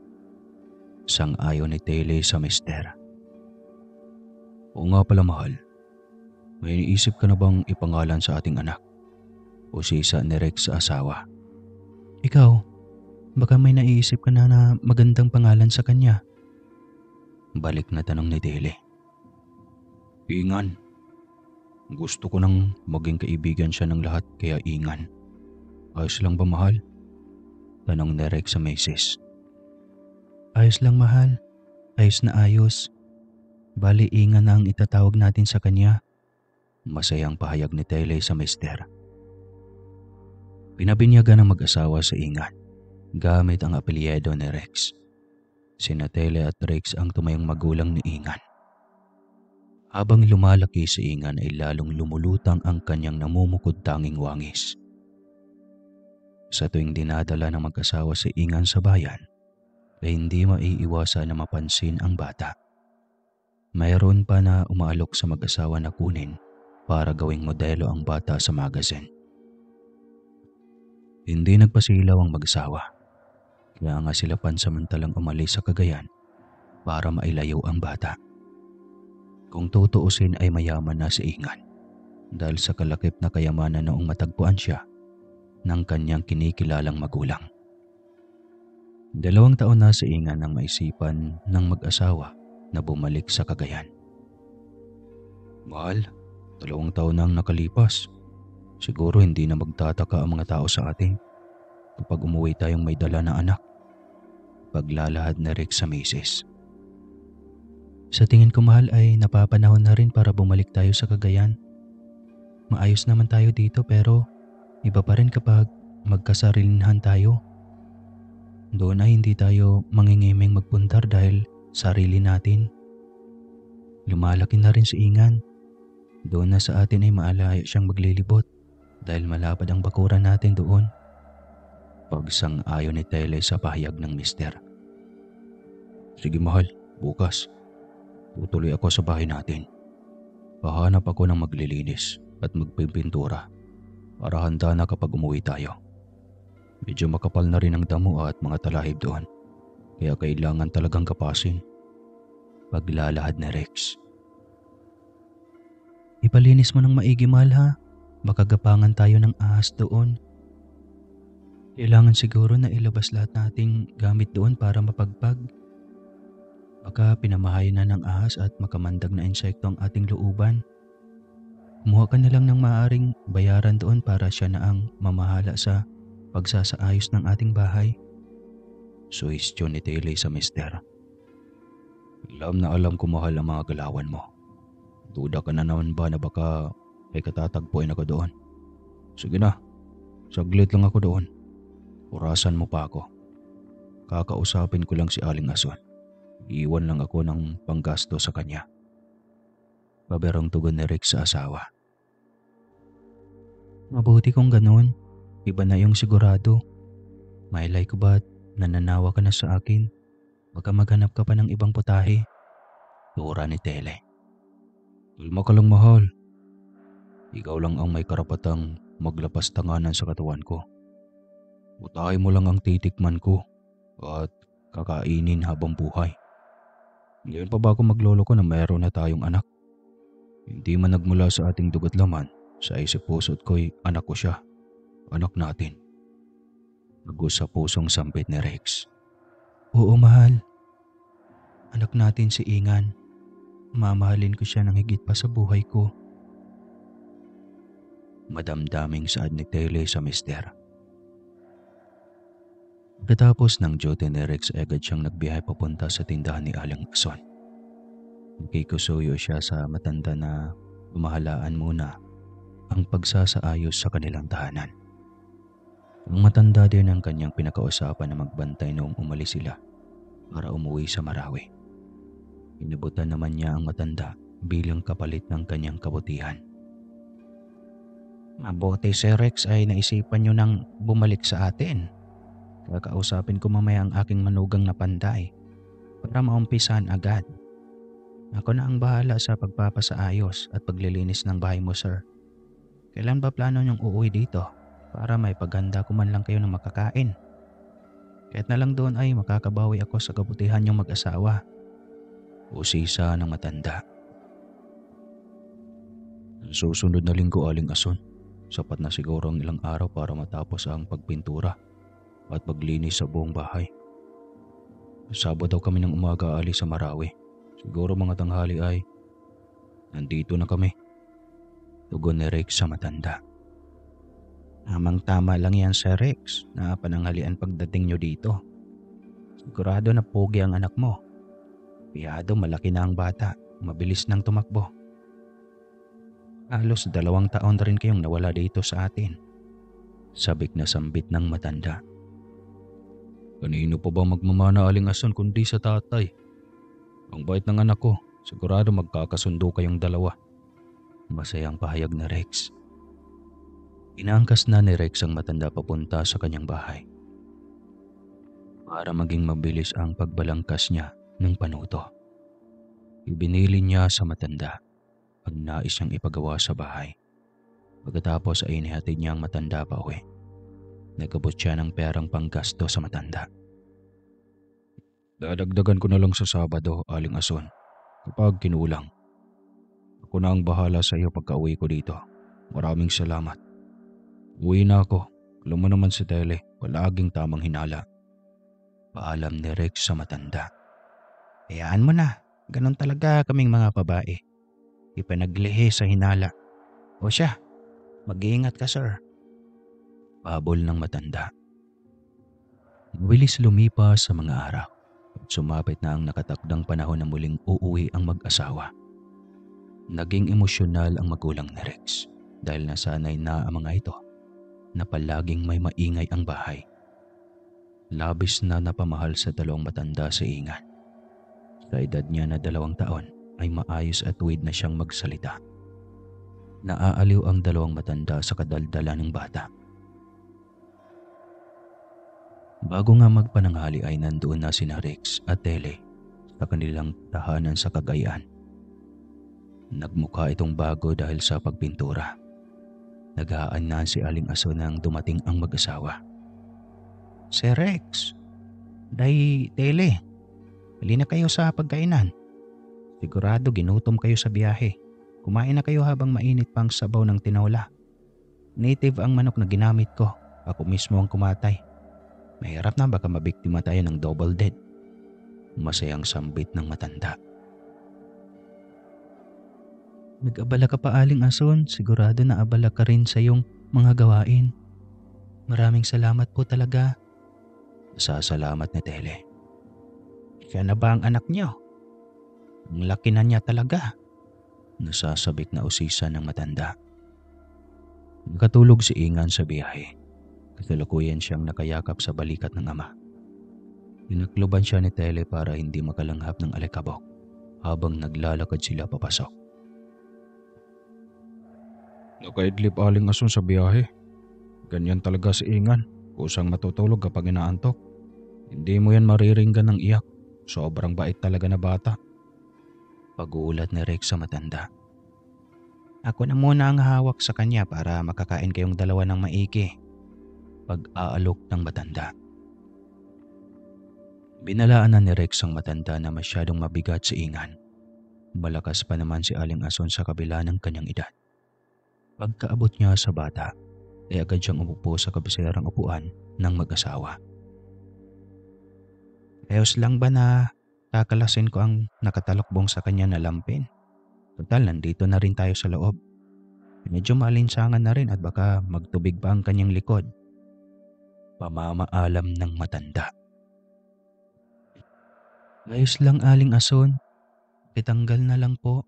Sang-ayon ni Tele sa mister. Oo nga pala, mahal. May iniisip ka na bang ipangalan sa ating anak? Usisa ni Rex sa asawa. Ikaw, baka may naiisip ka na magandang pangalan sa kanya. Balik na tanong ni Tele. Ingan. Gusto ko nang maging kaibigan siya ng lahat kaya Ingan. Ayos lang ba, mahal? Tanong ni Rex sa misis. Ayos lang, mahal. Ayos na ayos. Bali, Ingan na ang itatawag natin sa kanya. Masayang pahayag ni Tele sa mister. Pinabinyagan ng mag-asawa sa Ingan gamit ang apelyido ni Rex. Sina Tele at Rex ang tumayong magulang ni Ingan. Habang lumalaki si Ingan ay lalong lumulutang ang kanyang namumukod tanging wangis. Sa tuwing dinadala ng mag-asawa si Ingan sa bayan, ay hindi maiiwasan na mapansin ang bata. Mayroon pa na umaalok sa mag-asawa na kunin para gawing modelo ang bata sa magazine. Hindi nagpasilaw ang mag-asawa, kaya nga sila pansamantalang umalis sa Cagayan para mailayo ang bata. Kung tutuusin ay mayaman na si Ingan dahil sa kalakip na kayamanan noong matagpuan siya ng kanyang kinikilalang magulang. 2 taon na si Ingan nang maisipan ng mag-asawa na bumalik sa Cagayan. Mahal, 2 taon nang nakalipas. Siguro hindi na magtataka ang mga tao sa atin kapag umuwi tayong may dala na anak. Paglalahad na Rex sa misis. Sa tingin ko mahal ay napapanahon na rin para bumalik tayo sa Cagayan. Maayos naman tayo dito pero iba pa rin kapag magkasarilinhan tayo. Doon ay hindi tayo mangingiming magpundar dahil sarili natin. Lumalaki na rin si Ingan. Doon na sa atin ay maalaya siyang maglilibot dahil malapad ang bakuran natin doon. Pagsang-ayon ni Tele sa pahayag ng mister. Sige mahal, bukas. Tutuloy ako sa bahay natin. Pahanap ako ng maglilinis at magpipintura para handa na kapag umuwi tayo. Medyo makapal na rin ang damo at mga talahib doon, kaya kailangan talagang kapasin. Paglalahad ni Rex. Ipalinis mo ng maigi mahal ha, baka gapangan tayo ng ahas doon. Kailangan siguro na ilabas lahat nating gamit doon para mapagpag. Baka pinamahay na ng ahas at makamandag na insekto ang ating looban. Kumuha ka na lang ng maaaring bayaran doon para siya na ang mamahala sa pagsasaayos ng ating bahay. Suhestyon ni Tele sa mister. Alam na alam ko mahal ang mga galawan mo. Duda ka na naman ba na baka may katatagpuin ako doon? Sige na, saglit lang ako doon. Orasan mo pa ako. Kakausapin ko lang si Aling Ason. Iwan lang ako ng panggasto sa kanya. Paberong tugon ni Rex sa asawa. Mabuti kung ganoon. Iba na yung sigurado. Mailay ko ba't nananawa ka na sa akin? Baka maghanap ka pa ng ibang putahe. Tura ni Tele. Tulma ka lang mahal. Ikaw lang ang may karapatang maglapas tanganan sa katawan ko. Putahe mo lang ang titikman ko at kakainin habang buhay. Ngayon pa ba ako magloloko na mayroon na tayong anak? Hindi man nagmula sa ating dugot laman, sa isip puso't ko'y anak ko siya. Anak natin. Nagus sa pusong sampit ni Rex. Oo mahal. Anak natin si Ingan. Mamahalin ko siya ng higit pa sa buhay ko. Madamdaming saad ni Tele sa mister. Pagkatapos ng duty ni Rex, agad siyang nagbiyahe papunta sa tindahan ni Aling Ason. Nakikusuyo siya sa matanda na umahalaan muna ang pagsasaayos sa kanilang tahanan. Ang matanda din ang kanyang pinakausapan na magbantay noong umalis sila para umuwi sa Marawi. Inabutan naman niya ang matanda bilang kapalit ng kanyang kabutihan. Mabuti si Rex ay naisipan niyo nang bumalik sa atin. Kakausapin ko mamaya ang aking manugang na panday para maumpisan agad. Ako na ang bahala sa pagpapasaayos at paglilinis ng bahay mo, sir. Kailan ba plano niyong uuwi dito para may paghanda ko man lang kayo ng makakain? Kahit na lang doon ay makakabawi ako sa kabutihan niyong mag-asawa. Usisa ng matanda. Susunod na linggo Aling Ason. Sapat na siguro ang ilang araw para matapos ang pagpintura at paglinis sa buong bahay. Sabado daw kami ng umaga alis sa Marawi. Siguro mga tanghali ay nandito na kami. Tugon ni Rex sa matanda. Tamang-tama lang yan Sir Rex na pananghalian pagdating nyo dito. Sigurado na pogi ang anak mo. Piyado malaki na ang bata, mabilis nang tumakbo. Halos 2 taon na rin kayong nawala dito sa atin. Sabik na sambit ng matanda. Kanino pa ba magmamana Aling Ason kundi sa tatay? Ang bait ng anak ko, sigurado magkakasundo kayong dalawa. Masayang pahayag na Rex. Inaangkas na ni Rex ang matanda papunta sa kanyang bahay. Para maging mabilis ang pagbalangkas niya ng panuto. Ibinili niya sa matanda ang nais niyang ipagawa sa bahay. Pagkatapos ay inihatid niya ang matanda pa uwi. Nagabot siya ng perang panggasto sa matanda. Dadagdagan ko na lang sa Sabado, Aling Ason, kapag kinulang. Ako na ang bahala sa iyo pagka-uwi ko dito. Maraming salamat. Uwi na ako. Alam mo naman si Tele, palaging tamang hinala. Paalam ni Rex sa matanda. Hayaan mo na, ganon talaga kaming mga babae. Ipanaglihi sa hinala. O siya, mag-iingat ka sir. Pabol ng matanda. Mabilis lumipas sa mga araw. at sumapit na ang nakatakdang panahon na muling uuwi ang mag-asawa. Naging emosyonal ang magulang ni Rex dahil nasanay na ang mga ito na palaging may maingay ang bahay. Labis na napamahal sa dalawang matanda si Ingan. Sa edad niya na 2 taon ay maayos at tuwid na siyang magsalita. Naaaliw ang dalawang matanda sa kadaldala ng bata. Bago nga magpananghali ay nandoon na sina Rex at Tele sa kanilang tahanan sa Cagayan. Nagmukha itong bago dahil sa pagpintura. Naghaan na si Aling Aso nang dumating ang mag-asawa. Sir Rex, Day Tele, hali na kayo sa pagkainan. Sigurado ginutom kayo sa biyahe. Kumain na kayo habang mainit pang sabaw ng tinola. Native ang manok na ginamit ko. Ako mismo ang kumatay. Mahirap na baka mabiktima tayo ng double dead. Masayang sambit ng matanda. Nag-abala ka pa, Aling Ason. Sigurado na abala ka rin sa iyong mga gawain. Maraming salamat po talaga. Sasalamat ni Tele. Siya na ba ang anak niyo? Ang laki na niya talaga. Nasasabik na usisa ng matanda. Nakatulog si Ingan sa biyahe. Kasalukuyan siyang nakayakap sa balikat ng ama. Tinakloban siya ni Tele para hindi makalanghap ng alikabok habang naglalakad sila papasok. Nakaidlip Aling Ason sa biyahe. Ganyan talaga si Ingan. Kusang matutulog kapag inaantok. Hindi mo yan mariringgan ng iyak. Sobrang bait talaga na bata. Pag-uulat ni Rex sa matanda. Ako na muna ang hawak sa kanya para makakain kayong dalawa ng maigi. Pag-aalok ng matanda. Binalaan na ni Rex ang matanda na masyadong mabigat si Ingan. Malakas pa naman si Aling Ason sa kabila ng kanyang edad. Pagkaabot niya sa bata, ay agad siyang umupo sa kabiserang upuan ng mag-asawa. Ayos lang ba na kakalasin ko ang nakatalokbong sa kanya na lampin? Total, nandito na rin tayo sa loob. Medyo malinsangan na rin at baka magtubig pa ang kanyang likod. Pamamaalam ng matanda. Ayos lang, Aling Ason. Itanggal na lang po.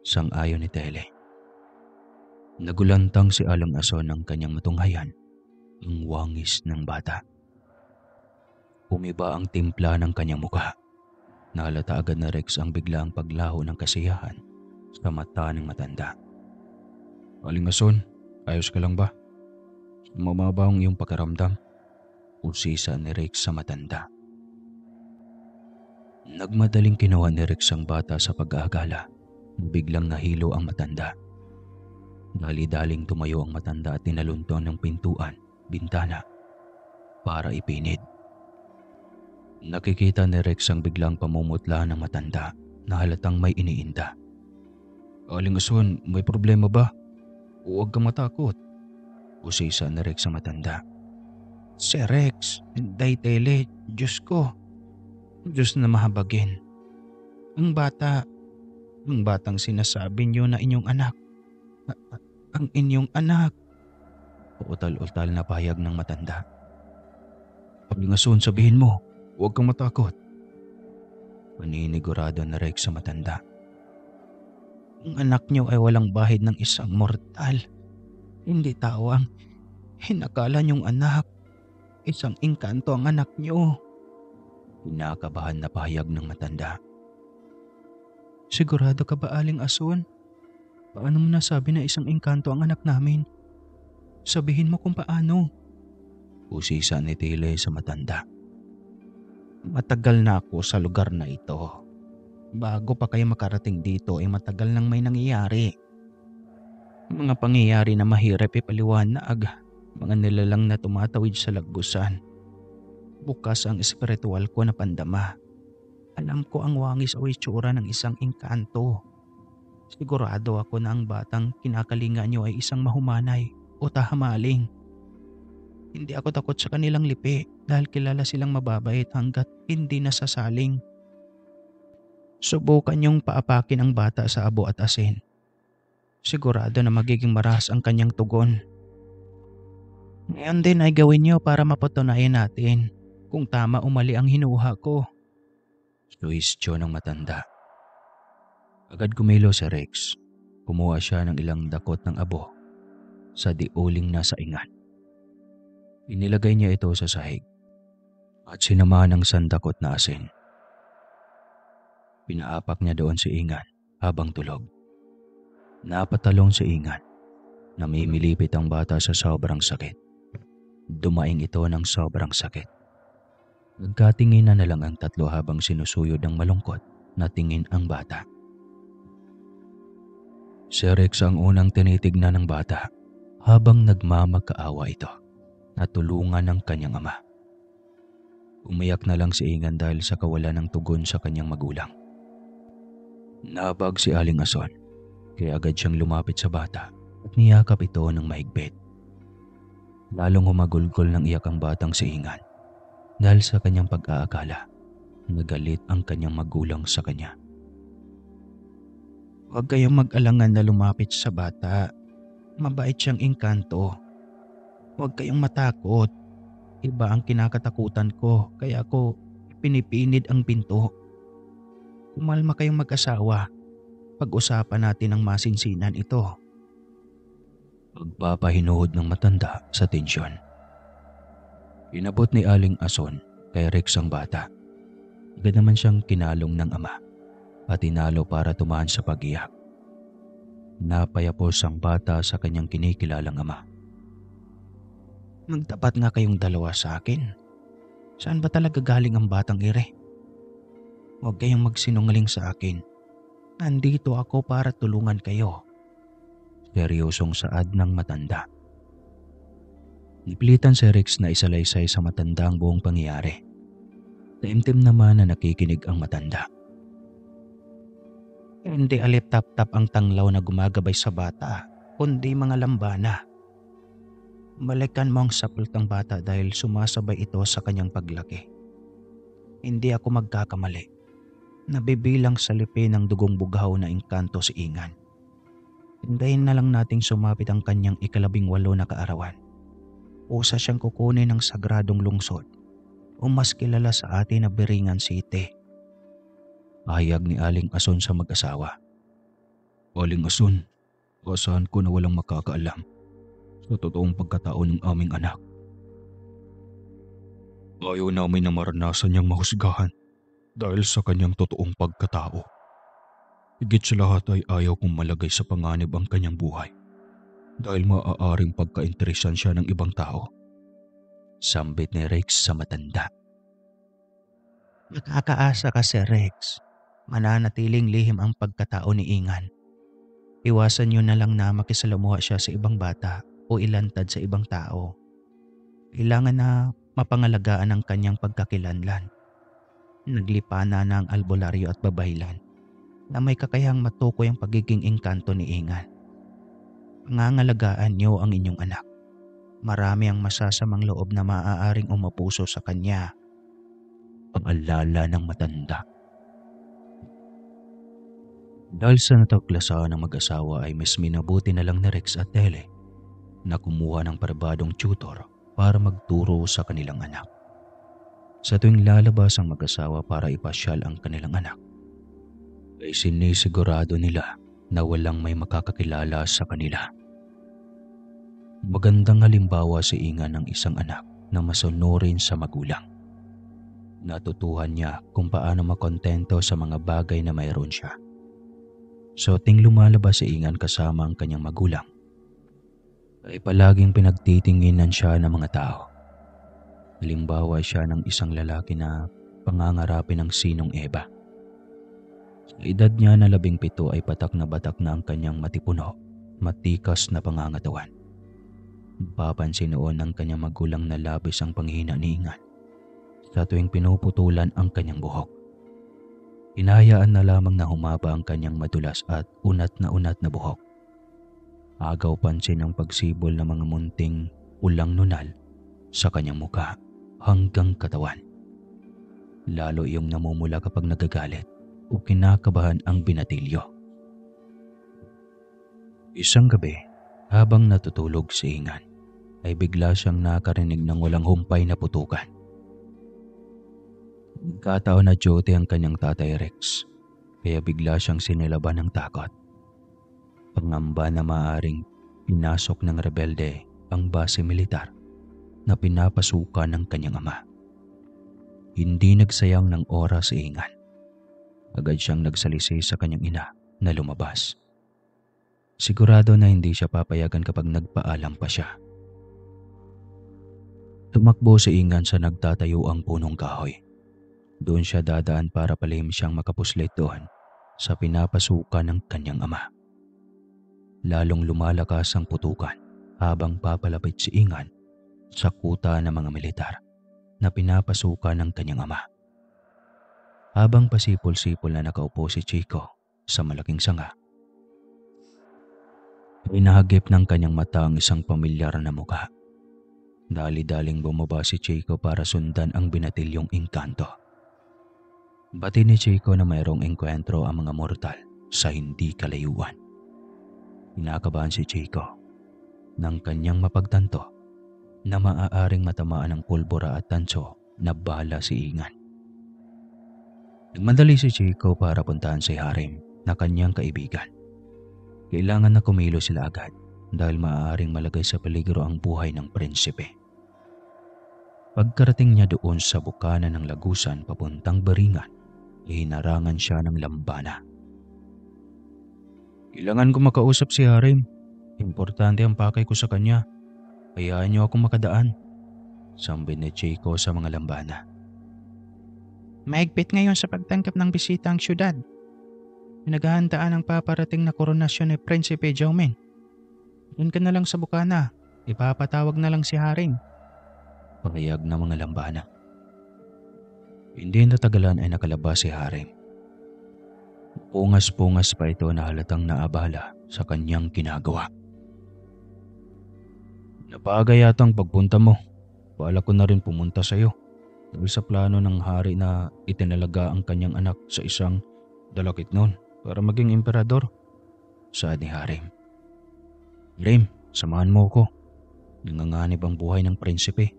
Sang-ayon ni Tele. Nagulantang si Aling Ason ng kanyang matunghayan, ang wangis ng bata. Umiba ang timpla ng kanyang mukha. Nahalata agad na Rex ang biglaang paglaho ng kasiyahan sa mata ng matanda. Aling Ason, ayos ka lang ba? Mumaba ang iyong pakiramdam. Usisa ni Rex sa matanda. Nagmadaling kinuha ni Rex ang bata sa pag-aagala. Biglang nahilo ang matanda. Dali-daling tumayo ang matanda at tinalunton ng pintuan, bintana, para ipinid. Nakikita ni Rex ang biglang pamumutla ng matanda na halatang may iniinda. Aling Ason, may problema ba? Huwag kang matakot. Usisa ni Rex sa matanda. Sir Rex, Day Tele, Diyos ko. Diyos na mahabagin. Ang batang sinasabi niyo na inyong anak. Ang inyong anak. Utal-utal na pahayag ng matanda. Aling Ason, sabihin mo. Huwag kang matakot. Paninigurado na Rex sa matanda. Ang anak niyo ay walang bahid ng isang mortal. Hindi tao ang hinakala niyong anak. Isang engkanto ang anak niyo. Pinakabahan na pahayag ng matanda. Sigurado ka ba, Aling Ason? Paano mo nasabi na isang engkanto ang anak namin? Sabihin mo kung paano. Usisa ni Tele sa matanda. Matagal na ako sa lugar na ito. Bago pa kayo makarating dito ay matagal nang may nangyayari. Mga pangyayari na mahirap ipaliwanag. Mga nilalang na tumatawid sa lagbusan. Bukas ang espiritual ko na pandama. Alam ko ang wangis o itsura ng isang engkanto. Sigurado ako na ang batang kinakalinga niyo ay isang mahumanay o tahamaling. Hindi ako takot sa kanilang lipi dahil kilala silang mababait hanggat hindi nasasaling. Subukan niyong paapakin ang bata sa abo at asin. Sigurado na magiging maras ang kanyang tugon. Ngayon din ay gawin niyo para mapatunayan natin kung tama o mali ang hinuha ko. Suhestyo ng matanda. Agad kumilo si Rex. Kumuha siya ng ilang dakot ng abo sa diuling na saingan. Inilagay niya ito sa sahig at sinamahan ng sandakot na asin. Pinaapak niya doon si Ingan habang tulog. Napatalong si Ingan. Namimilipit ang bata sa sobrang sakit. Dumaing ito ng sobrang sakit. Nagkatinginan na lang ang tatlo habang sinusuyod ng malungkot na tingin ang bata. Si Rex ang unang tinitignan ng bata habang nagmamagkaawa ito at tulungan ng kanyang ama. Umiyak na lang si Ingan dahil sa kawalan ng tugon sa kanyang magulang. Nabag si Aling Ason kaya agad siyang lumapit sa bata at niyakap ito ng mahigpit. Lalong humagulgol ng iyak ang batang si Ingan dahil sa kanyang pag-aakala na galit ang kanyang magulang sa kanya. Huwag kayong mag-alangan na lumapit sa bata. Mabait siyang engkanto. Huwag kayong matakot. Iba ang kinakatakutan ko kaya ako pinipinid ang pinto. Kumalma kayong mag-asawa. Pag-usapan natin ang masinsinan ito. Pagpapahinuhod ng matanda sa tensyon. Inabot ni Aling Ason kay Rex ang bata. Agad naman siyang kinalong ng ama at tinalo para tumahan sa pag-iyak. Napayapos ang bata sa kanyang kinikilalang ama. Magtapat nga kayong dalawa sa akin. Saan ba talaga galing ang batang ire? Huwag kayong magsinungaling sa akin. Nandito ako para tulungan kayo. Seryosong saad ng matanda. Nipilitan si Rex na isalaysay sa matanda ang buong pangyayari. Taimtim naman na nakikinig ang matanda. Hindi alip-tap-tap ang tanglaw na gumagabay sa bata, kundi mga lambana. Balikan mo ang sapultang bata dahil sumasabay ito sa kanyang paglaki. Hindi ako magkakamali. Nabibilang sa lipi ng dugong bughaw na engkanto si Ingan. Hintayin na lang nating sumapit ang kanyang 18 na kaarawan. Usa siyang kukunin ng sagradong lungsod o mas kilala sa atin na Biringan City. Pahayag ni Aling Ason sa mag-asawa. Aling Ason, asahan ko na walang makakaalam sa totoong pagkatao ng aming anak. Ayaw namin na maranasan niyang mahusgahan dahil sa kanyang totoong pagkatao. Higit sa lahat ay ayaw kong malagay sa panganib ang kanyang buhay dahil maaaring pagkainteresan siya ng ibang tao. Sambit ni Rex sa matanda. Nakakaasa ka, Sir Rex. Mananatiling lihim ang pagkatao ni Ingan. Iwasan niyo na lang na makisalamuha siya sa ibang bata o ilantad sa ibang tao. Kailangan na mapangalagaan ang kanyang pagkakilanlan. Naglipa na ng albularyo at babaylan na may kakayahang matukoy ang pagiging engkanto ni Ingan. Pangangalagaan niyo ang inyong anak. Marami ang masasamang loob na maaaring umapuso sa kanya. Pag-alala ng matanda. Dahil sa natuklasan ng mag-asawa ay mas minabuti na lang ni Rex at Tele na kumuha ng parabadong tutor para magturo sa kanilang anak. Sa tuwing lalabas ang mag-asawa para ipasyal ang kanilang anak, ay sinisigurado nila na walang may makakakilala sa kanila. Magandang halimbawa si Ingan ng isang anak na masunurin sa magulang. Natutuhan niya kung paano makontento sa mga bagay na mayroon siya. So ting lumalabas si Ingan kasama ang kanyang magulang, ay palaging pinagtitinginan siya ng mga tao. Halimbawa siya ng isang lalaki na pangangarapin ng sinong Eva. Sa edad niya na 17 ay batak na ang kanyang matipuno, matikas na pangangatawan. Papansin noon ng kanyang magulang na labis ang panghina ni Ingan sa tuwing pinuputulan ang kanyang buhok. Hinahayaan na lamang na humaba ang kanyang madulas at unat na buhok. Agaw pansin ang pagsibol ng mga munting ulang nunal sa kanyang mukha hanggang katawan. Lalo iyong namumula kapag nagagalit o kinakabahan ang binatilyo. Isang gabi, habang natutulog si Ingan, ay bigla siyang nakarinig ng walang humpay na putukan. Nagkataon na duty ang kanyang tatay Rex, kaya bigla siyang sinilaban ng takot. Pangamba na maaaring pinasok ng rebelde ang base militar na pinapasukan ng kanyang ama. Hindi nagsayang ng oras si Ingan. Agad siyang nagsalisi sa kanyang ina na lumabas. Sigurado na hindi siya papayagan kapag nagpaalam pa siya. Tumakbo si Ingan sa nagtatayuang punong kahoy. Doon siya dadaan para palihim siyang makapuslit doon sa pinapasukan ng kanyang ama. Lalong lumalakas ang putukan habang papalapit si Ingan sa kuta ng mga militar na pinapasukan ng kanyang ama. Habang pasipol-sipol na nakaupo si Chico sa malaking sanga, inahagip ng kanyang mata ang isang pamilyar na mukha. Dali-daling bumaba si Chico para sundan ang binatilyong engkanto. Bati ni Chico na mayroong engkwentro ang mga mortal sa hindi kalayuan. Kinakabahan si Chico nang kanyang mapagtanto na maaaring matamaan ng pulbura at tanso na bala si Ingan. Nagmadali si Chico para puntahan si Harim na kanyang kaibigan. Kailangan na kumilos sila agad dahil maaaring malagay sa peligro ang buhay ng prinsipe. Pagkarating niya doon sa bukana ng lagusan papuntang Baringan, hinarangan siya ng lambana. Kailangan ko makausap si Harim. Importante ang pakay ko sa kanya. Hayaan niyo akong makadaan. Sambit ni Chico sa mga lambana. Mahigpit ngayon sa pagtanggap ng bisita ang syudad. Pinaghahandaan ang paparating na koronasyon ni Prinsipe Jaume. Doon ka na lang sa bukana. Ipapatawag na lang si Haring. Pahayag ng mga lambana. Hindi natagalan ay nakalabas si Haring. Pungas-pungas pa ito na halatang naabala sa kanyang ginagawa. Napaga yata ang pagpunta mo. Bala ko na rin pumunta sa iyo. Dahil sa plano ng hari na itinalaga ang kanyang anak sa isang dalakit noon para maging emperador. Saad ni Harim. Harim, samahan mo ko. Nanganganib ang buhay ng prinsipe.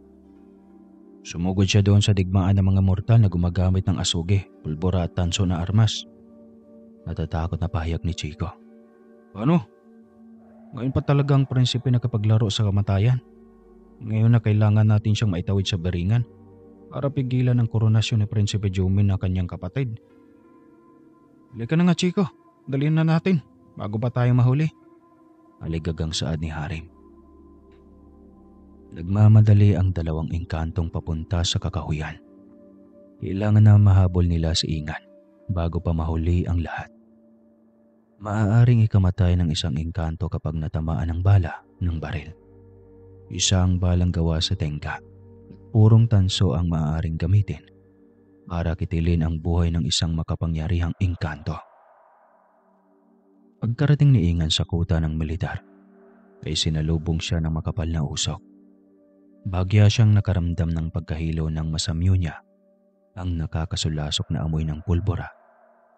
Sumugod siya doon sa digmaan ng mga mortal na gumagamit ng asuge, pulbura at tanso na armas. Natatakot na pahayag ni Chico. Paano? Ngayon pa talaga ang prinsipe nakapaglaro sa kamatayan. Ngayon na kailangan natin siyang maitawid sa Baringan para pigilan ang koronasyon ni Prinsipe Jaume na kanyang kapatid. Halika na nga, Chico. Dalhin na natin bago pa tayo mahuli. Aligagang saad ni Harim. Nagmamadali ang dalawang engkantong papunta sa kakahuyan. Kailangan na mahabol nila si Ingan bago pa mahuli ang lahat. Maaaring ikamatay ng isang engkanto kapag natamaan ng bala ng baril. Isang balang gawa sa tengga. Purong tanso ang maaaring gamitin para kitilin ang buhay ng isang makapangyarihang engkanto. Pagkarating ni Ingan sa kuta ng militar, ay sinalubong siya ng makapal na usok. Bagya siyang nakaramdam ng pagkahilo ng masamyo niya ang nakakasulasok na amoy ng pulbura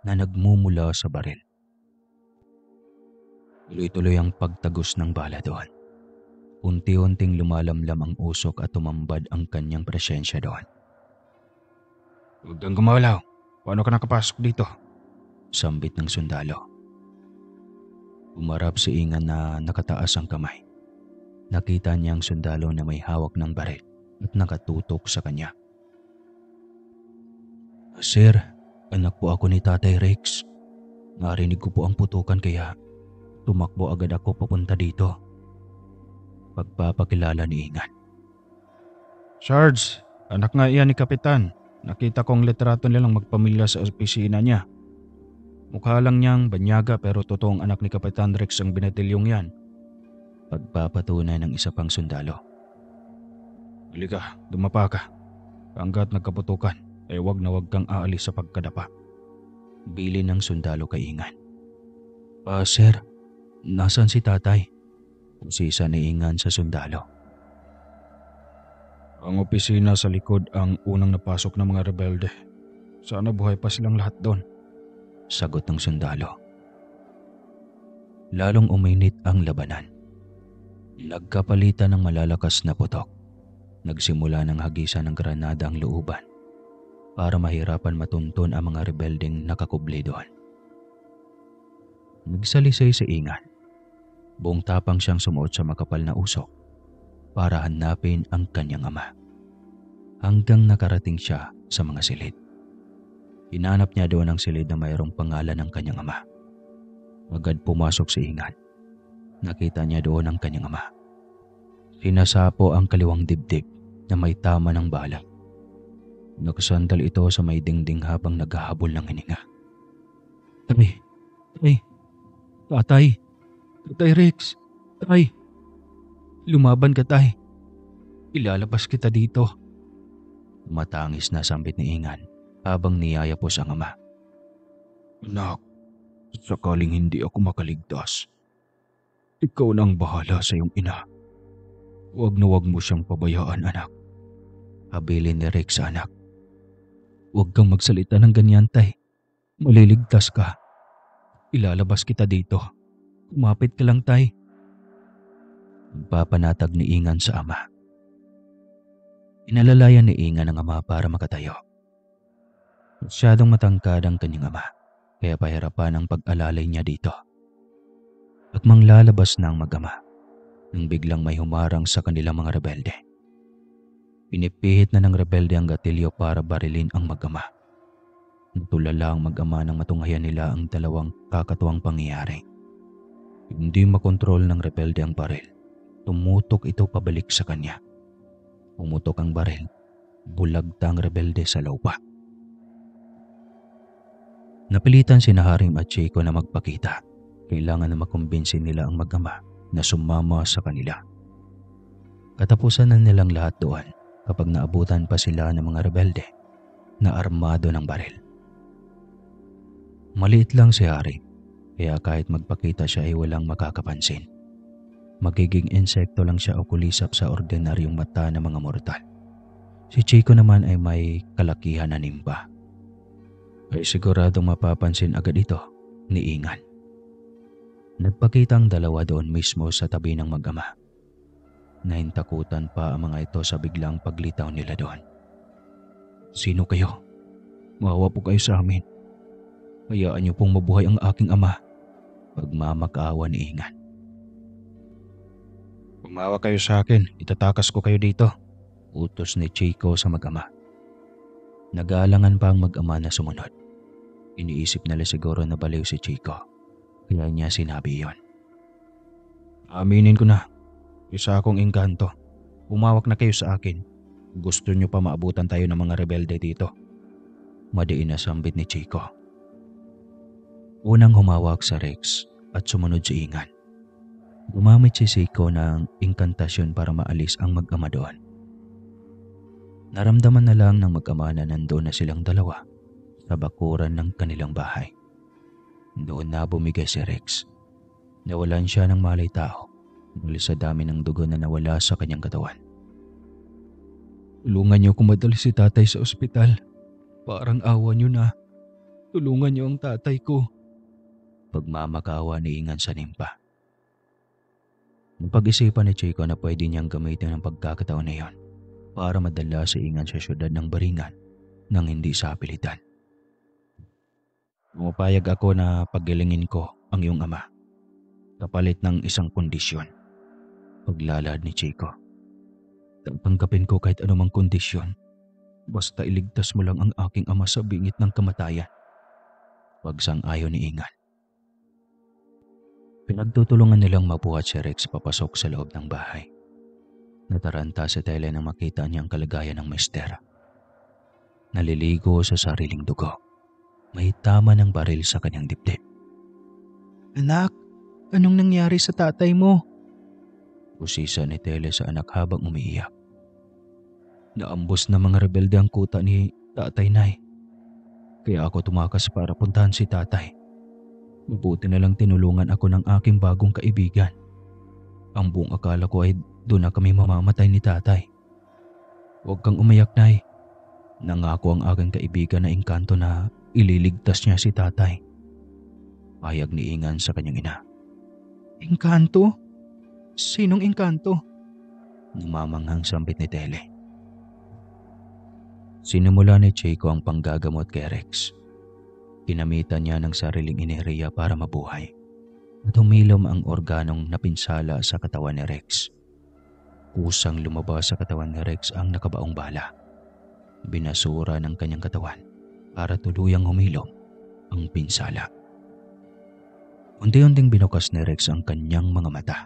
na nagmumula sa baril. Tuloy-tuloy ang pagtagos ng bala doon. Unti-unting lumalamlam ang usok at tumambad ang kanyang presensya doon. Huwag kang gumalaw. Paano ka nakapasok dito? Sambit ng sundalo. Umarap si Ingan na nakataas ang kamay. Nakita niya ang sundalo na may hawak ng baril at nakatutok sa kanya. Sir, anak po ako ni Tatay Rex. Narinig ko po ang putukan kaya tumakbo agad ako papunta dito. Pagpapakilala ni Ingan. Sarge, anak nga iyan ni Kapitan. Nakita kong litrato nilang magpamilya sa opisina niya. Mukha lang niyang banyaga pero totoong anak ni Kapitan Rex ang binatilyong yan. Pagpapatunay ng isa pang sundalo. Halika, dumapa ka. Hanggat nagkaputukan, ay wag na wag kang aalis sa pagkadapa. Bili ng sundalo kay Ingan. Sir, nasan si tatay? Usisa ni Ingan sa sundalo. Ang opisina sa likod ang unang napasok ng mga rebelde. Sana buhay pa silang lahat doon. Sagot ng sundalo. Lalong uminit ang labanan. Nagkapalitan ng malalakas na putok. Nagsimula ng hagisan ng granada ang looban. para mahirapan matuntun ang mga rebeldeng nakakubli doon. Nagsalisay si Ingan. Buong tapang siyang sumuot sa makapal na usok para hanapin ang kanyang ama. Hanggang nakarating siya sa mga silid. Hinanap niya doon ang silid na mayroong pangalan ng kanyang ama. Agad pumasok si Ingan. Nakita niya doon ang kanyang ama. Sinasapo ang kaliwang dibdib na may tama ng bala. Nakasandal ito sa may dingding habang naghahabol ng hininga. Tatay, Tatay Rex, tay, lumaban ka tay. Ilalabas kita dito. Matangis na sambit ni Ingan habang niyayapos ang ama. Anak, sakaling hindi ako makaligtas, ikaw na ang bahala sa iyong ina. Huwag na huwag mo siyang pabayaan, anak. Habilin ni Rex sa anak. Huwag kang magsalita ng ganyan, tay. Maliligtas ka. Ilalabas kita dito. Kumapit ka lang, tay. Papanatag ni Ingan sa ama. Inalalayan ni Ingan ang ama para makatayo. Masyadong matangkad ang kanyang ama, kaya pahirapan ang pag-alalay niya dito. At manglalabas na ang mag-ama nang biglang may humarang sa kanilang mga rebelde. Pinipihit na ng rebelde ang gatilyo para barilin ang mag-ama. Natulala ang mag-ama nang matunghayan nila ang dalawang kakatuwang pangyayari. Hindi makontrol ng rebelde ang baril. Tumutok ito pabalik sa kanya. Pumutok ang baril. Bulagta ang rebelde sa lupa. Napilitan sina Haring at Chico na magpakita. Kailangan na makumbinsin nila ang mag-ama na sumama sa kanila. Katapusan na nilang lahat doon kapag naabutan pa sila ng mga rebelde na armado ng baril. Maliit lang si Haring, kaya kahit magpakita siya ay walang makakapansin. Magiging insekto lang siya o kulisap sa ordinaryong mata ng mga mortal. Si Chico naman ay may kalakihan na nimba. Ay siguradong mapapansin agad ito ni Ingan. Nagpakita ang dalawa doon mismo sa tabi ng mag-ama. Nahintakutan pa ang mga ito sa biglang paglitaw nila doon. Sino kayo? Maawa po kayo sa amin. Hayaan niyo pong mabuhay ang aking ama. Pagmamakaawa ni Ingan. Umawa kayo sa akin, itatakas ko kayo dito. Utos ni Chico sa mag-ama. Nag-aalangan pa ang mag-ama na sumunod. Iniisip nila siguro na baliw si Chico, kaya niya sinabi yon. Aminin ko na, isa akong engkanto. Umawak na kayo sa akin. Gusto niyo pa maabutan tayo ng mga rebelde dito. Madiin na sambit ni Chico. Unang humawak sa Rex at sumunod si Ingan. Gumamit si Chico ng inkantasyon para maalis ang mag-ama doon. Naramdaman na lang ng mag-ama na nandoon na silang dalawa sa bakuran ng kanilang bahay. Doon na bumigay si Rex. Nawalan siya ng malay tao dahil sa dami ng dugo na nawala sa kanyang katawan. Tulungan niyo kung madali si tatay sa ospital. Parang awa niyo na. Tulungan niyo ang tatay ko. Pagmamakaawa ni Ingan sa nimpa. Napag-isipan ni Chico na pwede niyang gamitin ang pagkakataon na iyon para madala si Ingan sa syudad ng Baringan nang hindi sa pilitan. Pumapayag ako na paggilingin ko ang iyong ama. Kapalit ng isang kondisyon. Paglalad ni Chico. Tatanggapin ko kahit anumang kondisyon. Basta iligtas mo lang ang aking ama sa bingit ng kamatayan. Pagsang-ayon ni Ingan. Pinagtutulungan nilang mabuhat si Rex papasok sa loob ng bahay. Nataranta si Tele nang makita niyang kalagayan ng mister. Naliligo sa sariling dugo. May tama ng baril sa kanyang dibdib. Anak, anong nangyari sa tatay mo? Usisa ni Tele sa anak habang umiiyak. Naambos na mga rebelde ang kuta ni Tatay Nay. Kaya ako tumakas para puntahan si tatay. Mabuti na lang tinulungan ako ng aking bagong kaibigan. Ang buong akala ko ay doon na kami mamamatay ni tatay. Huwag kang umayak, Nay. Nangako ang aking kaibigan na engkanto na ililigtas niya si tatay. Payag ni Ingan sa kanyang ina. Engkanto? Sinong engkanto? Namamanghang sambit ni Tele. Sinimula ni Chico ang panggagamot kay Rex. Ginamitan niya ng sariling enerhiya para mabuhay at humilom ang organong napinsala sa katawan ni Rex. Kusang lumabas sa katawan ni Rex ang nakabaong bala. Binasura ng kanyang katawan para tuluyang humilom ang pinsala. Unti-unting binukas ni Rex ang kanyang mga mata.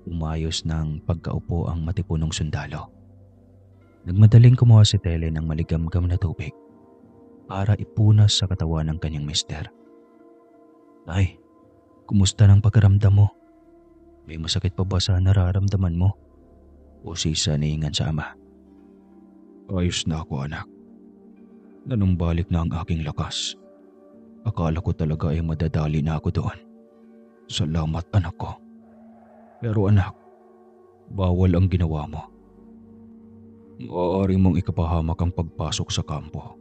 Umayos ng pagkaupo ang matipunong sundalo. Nagmadaling kumuha si Tele ng maligamgam na tubig para ipunas sa katawan ng kanyang mister. Tay, kumusta ng pagkaramdam mo? May masakit pa ba sa nararamdaman mo? O sisa niingan sa ama. Ayos na ako, anak. Nanumbalik na ang aking lakas. Akala ko talaga ay madadali na ako doon. Salamat, anak ko. Pero anak, bawal ang ginawa mo. Maaari mong ikapahamak ang pagpasok sa kampo.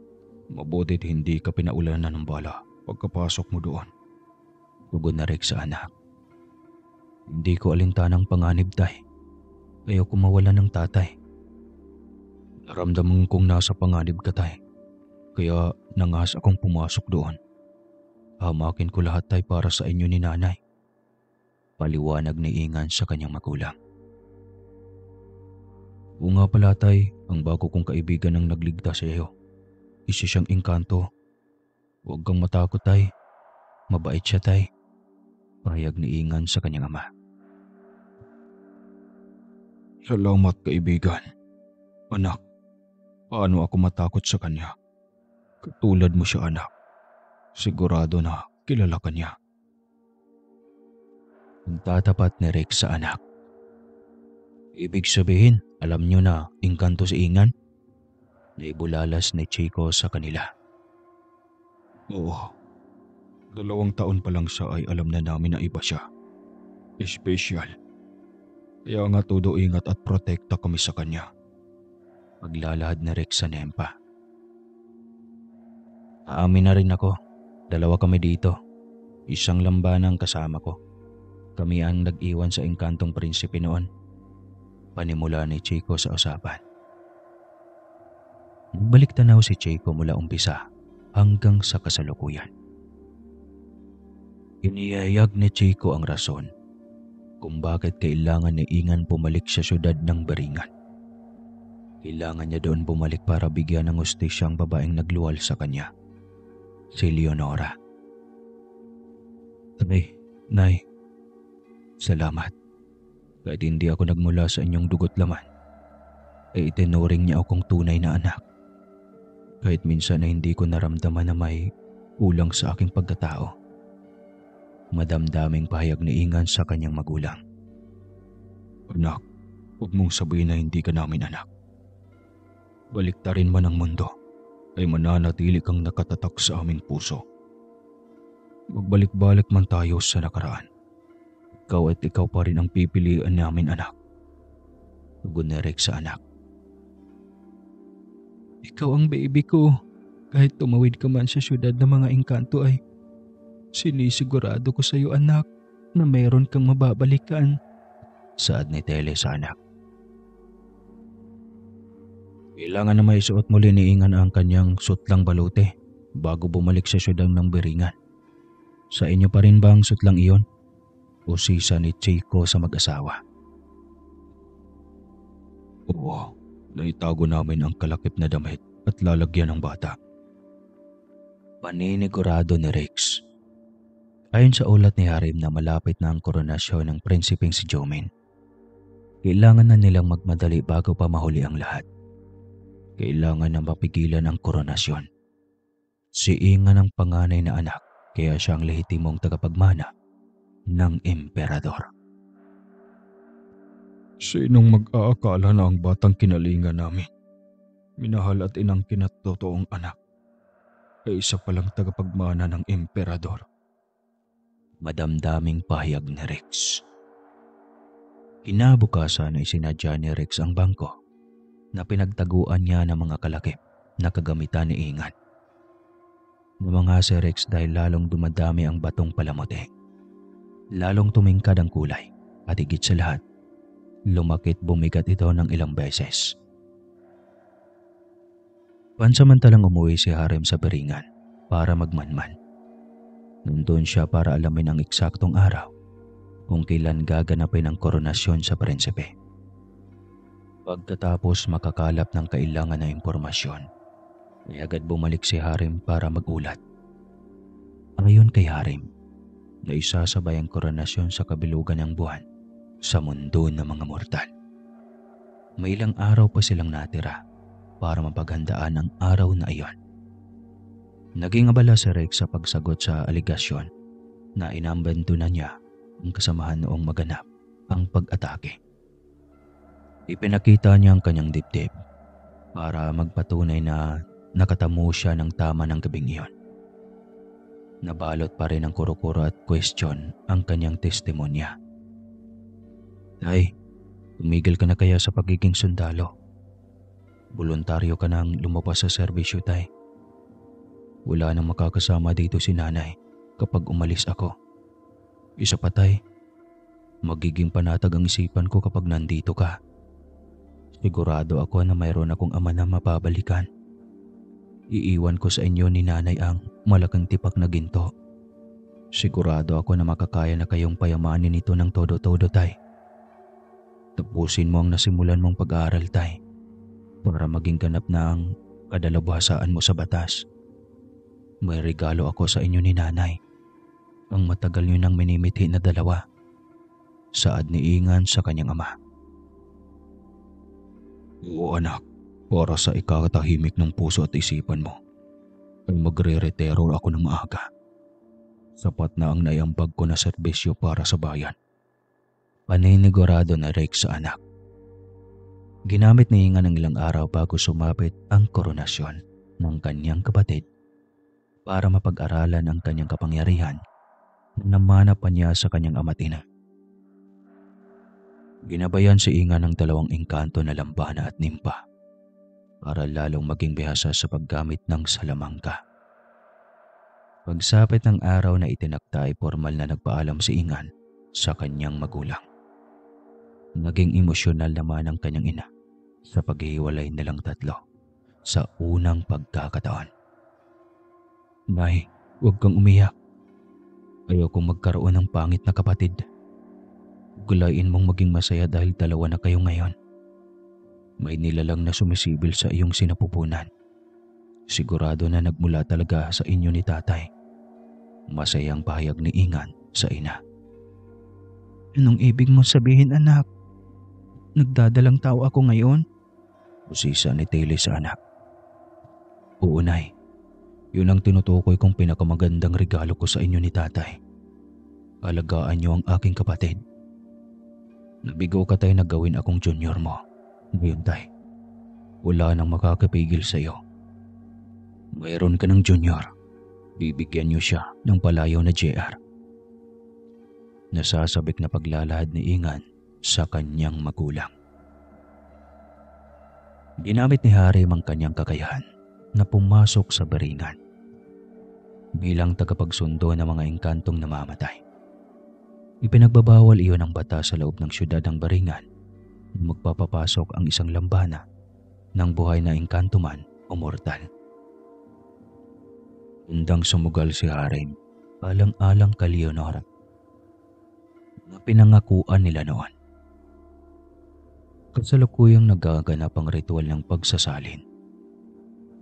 Mabutit hindi ka pinaulanan ng bala pagkapasok mo doon. Tugon na Rex sa anak. Hindi ko alintanang panganib, tay. Ayoko mawalan ng tatay. Naramdaman kong nasa panganib ka, tay. Kaya nangas akong pumasok doon. Hamakin ko lahat, tay, para sa inyo ni nanay. Paliwanag ni Ingan sa kanyang magulang. O nga pala, tay, ang bago kong kaibigan ang nagligtas sa iyo. Isa siyang engkanto. Huwag kang matakot, tay. Mabait siya, tay. Pahayag ni Ingan sa kanyang ama. Salamat, kaibigan. Anak, paano ako matakot sa kanya? Katulad mo siya, anak. Sigurado na kilala ka niya. Tatapat ni Rex sa anak. Ibig sabihin, alam niyo na engkanto si Ingan? Naibulalas ni Chico sa kanila. Oo. 2 taon pa lang siya ay alam na namin na iba siya. Espesyal. Kaya nga todo ingat at protekta kami sa kanya. Paglalahad ni Rex sa nempa. Aamin na rin ako. 2 kami dito. Isang lambanang kasama ko. Kami ang nag-iwan sa engkantong prinsipe noon. Panimula ni Chico sa usapan. Nagbalik tanaw si Chico mula umpisa hanggang sa kasalukuyan. Inihayag ni Chico ang rason kung bakit kailangan ni Ingan bumalik sa syudad ng Baringan. Kailangan niya doon bumalik para bigyan ng hustisya ang babaeng nagluwal sa kanya, si Leonora. Tay, Nay, salamat. Kahit hindi ako nagmula sa inyong dugo't laman, ay itinuring niya akong tunay na anak. Kahit minsan ay hindi ko naramdaman na may kulang sa aking pagkatao. Madamdaming pahayag ni Ingan sa kanyang magulang. Anak, huwag mong sabihin na hindi ka namin anak. Baliktarin man ang mundo, ay mananatili kang nakatatak sa aming puso. Magbalik-balik man tayo sa nakaraan. Ikaw at ikaw pa rin ang pipilian namin, anak. Tugon ni Rex sa anak. Ikaw ang baby ko. Kahit tumawid ka man sa syudad ng mga engkanto ay sinisigurado ko sa iyo, anak, na mayroon kang mababalikan. Saad ni Tele sa anak. Kailangan na may suot muli ni Ingan ang kanyang sutlang balute bago bumalik sa syudad ng Biringan. Sa inyo pa rin ba ang sutlang iyon? O sisa ni Chico sa mag-asawa? Oo, naitago namin ang kalakip na damit at lalagyan ng bata. Paninigurado ni Rex. Ayon sa ulat ni Harim na malapit na ang koronasyon ng prinsipeng si Jomin. Kailangan na nilang magmadali bago pa mahuli ang lahat. Kailangan na mapigilan ang koronasyon. Si Ingan ang panganay na anak, kaya siya ang lehitimong tagapagmana ng emperador. Sinong mag-aakala na ang batang kinalinga namin, minahal at inangkin at totoong anak, ay isa palang tagapagmana ng emperador? Madamdaming pahayag ni Rex. Kinabukasan ay sinadya ni Rex ang bangko na pinagtaguan niya ng mga kalakip na kagamitan ni Ingan. Namangha si Rex dahil lalong dumadami ang batong palamuti. Lalong tumingkad ang kulay at higit sa lahat, lumakit bumigat ito ng ilang beses. Pansamantalang umuwi si Harem sa Beringan para magmanman. Nandun siya para alamin ang eksaktong araw kung kailan gaganapin ang koronasyon sa prinsipe. Pagkatapos makakalap ng kailangan na impormasyon, ay agad bumalik si Harem para magulat. Ayon kay Harem, na isasabay ang koronasyon sa kabilugan ng buwan sa mundo ng mga mortal. May ilang araw pa silang natira para mapaghandaan ang araw na iyon. Naging abala si Rex sa pagsagot sa aligasyon na inambento na niya ang kasamahan noong maganap ang pag-atake. Ipinakita niya ang kanyang dibdib para magpatunay na nakatamo siya ng tama ng gabing iyon. Nabalot pa rin ng kuro-kuro at question ang kanyang testimonya. Tay, tumigil ka na kaya sa pagiging sundalo? Voluntaryo ka nang lumabas sa serbisyo, tay. Wala nang makakasama dito si nanay kapag umalis ako. Isa pa, tay, magiging panatag ang isipan ko kapag nandito ka. Sigurado ako na mayroon akong ama na mapabalikan. Iiwan ko sa inyo ni nanay ang malaking tipak na ginto. Sigurado ako na makakaya na kayong payamanin ito ng todo-todo, tay. Tapusin mo ang nasimulan mong pag-aaral, tay, para maging ganap na ang kadalaghasaan mo sa batas. May regalo ako sa inyo ni nanay, ang matagal niyo nang minimithi na dalawa. Saad ni Ingan sa kanyang ama. Oo anak, para sa ikakatahimik ng puso at isipan mo, ay magre-retiro ako ng maaga. Sapat na ang naiambag ko na serbisyo para sa bayan. Paninigurado na Rex sa anak. Ginamit ni Ingan ng ilang araw bago sumapit ang koronasyon ng kanyang kapatid para mapag-aralan ang kanyang kapangyarihan na namana pa niya sa kanyang ama't ina. Ginabayan si Ingan ng 2 engkanto na lambana at nimpa para lalong maging bihasa sa paggamit ng salamangka. Pagsapit ng araw na itinakda ay formal na nagpaalam si Ingan sa kanyang magulang. Naging emosyonal naman ang kanyang ina sa paghihiwalay nilang tatlo sa unang pagkakataon. Nay, huwag kang umiyak. Ayokong magkaroon ng pangit na kapatid. Gulayin mong maging masaya dahil 2 na kayo ngayon. May nilalang na sumisibil sa iyong sinapupunan. Sigurado na nagmula talaga sa inyo ni tatay. Masayang pahayag ni Ingan sa ina. Anong ibig mong sabihin, anak? Nagdadalang tao ako ngayon? Usisa ni Taylor sa anak. Oo, nay. Yun ang tinutukoy kong pinakamagandang regalo ko sa inyo ni tatay. Alagaan niyo ang aking kapatid. Nabigo ka tay na gawin akong junior mo. Ngayon tay, wala nang makakapigil sa iyo. Mayroon ka ng junior. Bibigyan niyo siya ng palayaw na JR. Nasasabik na paglalahad ni Ingan sa kanyang magulang. Ginamit ni Harry ang kanyang kakayahan na pumasok sa Beringan bilang tagapagsundo ng mga engkantong namamatay. Ipinagbabawal iyon ng batas sa loob ng syudad ng Beringan na magpapapasok ang isang lambana ng buhay na engkanto man o mortal. Undang sumugal si Harem alang-alang kay Leonora na pinangakuan nila noon. Kasalukuyang nagaganap ang ritual ng pagsasalin.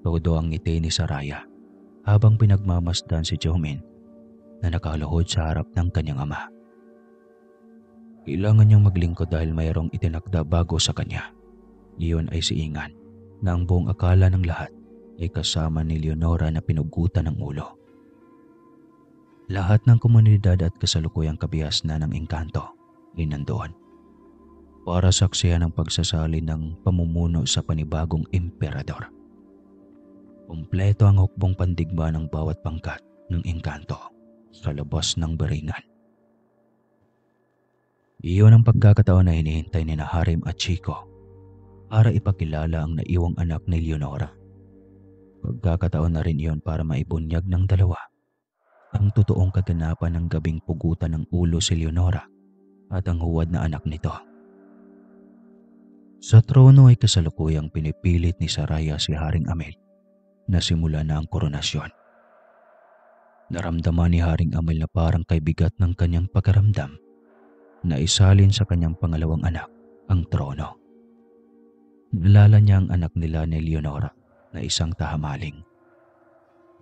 Todo ang ngiti ni Saraya habang pinagmamasdan si Jomin na nakaluhod sa harap ng kanyang ama. Kailangan niyang maglingkod dahil mayroong itinakda bago sa kanya. Iyon ay si Ingan na ang buong akala ng lahat ay kasama ni Leonora na pinugutan ng ulo. Lahat ng komunidad at kasalukuyang kabihas na ng engkanto ay nandoon para saksihan ang pagsasalin ng pamumuno sa panibagong emperador. Kumpleto ang hukbong pandigma ng bawat pangkat ng engkanto sa labas ng Beringan. Iyon ang pagkakataon na hinihintay ni Harem at Chico para ipakilala ang naiwang anak ni Leonora. Pagkakataon na rin iyon para maibunyag ng dalawa ang totoong kaganapan ng gabing pugutan ng ulo si Leonora at ang huwad na anak nito. Sa trono ay kasalukuyang pinipilit ni Saraya si Haring Amel nasimula na ang koronasyon. Naramdaman ni Haring Amel na parang kay bigat ng kanyang pakiramdam na isalin sa kanyang pangalawang anak ang trono. Naalala niya ang anak nila ni Leonora na isang tahamaling.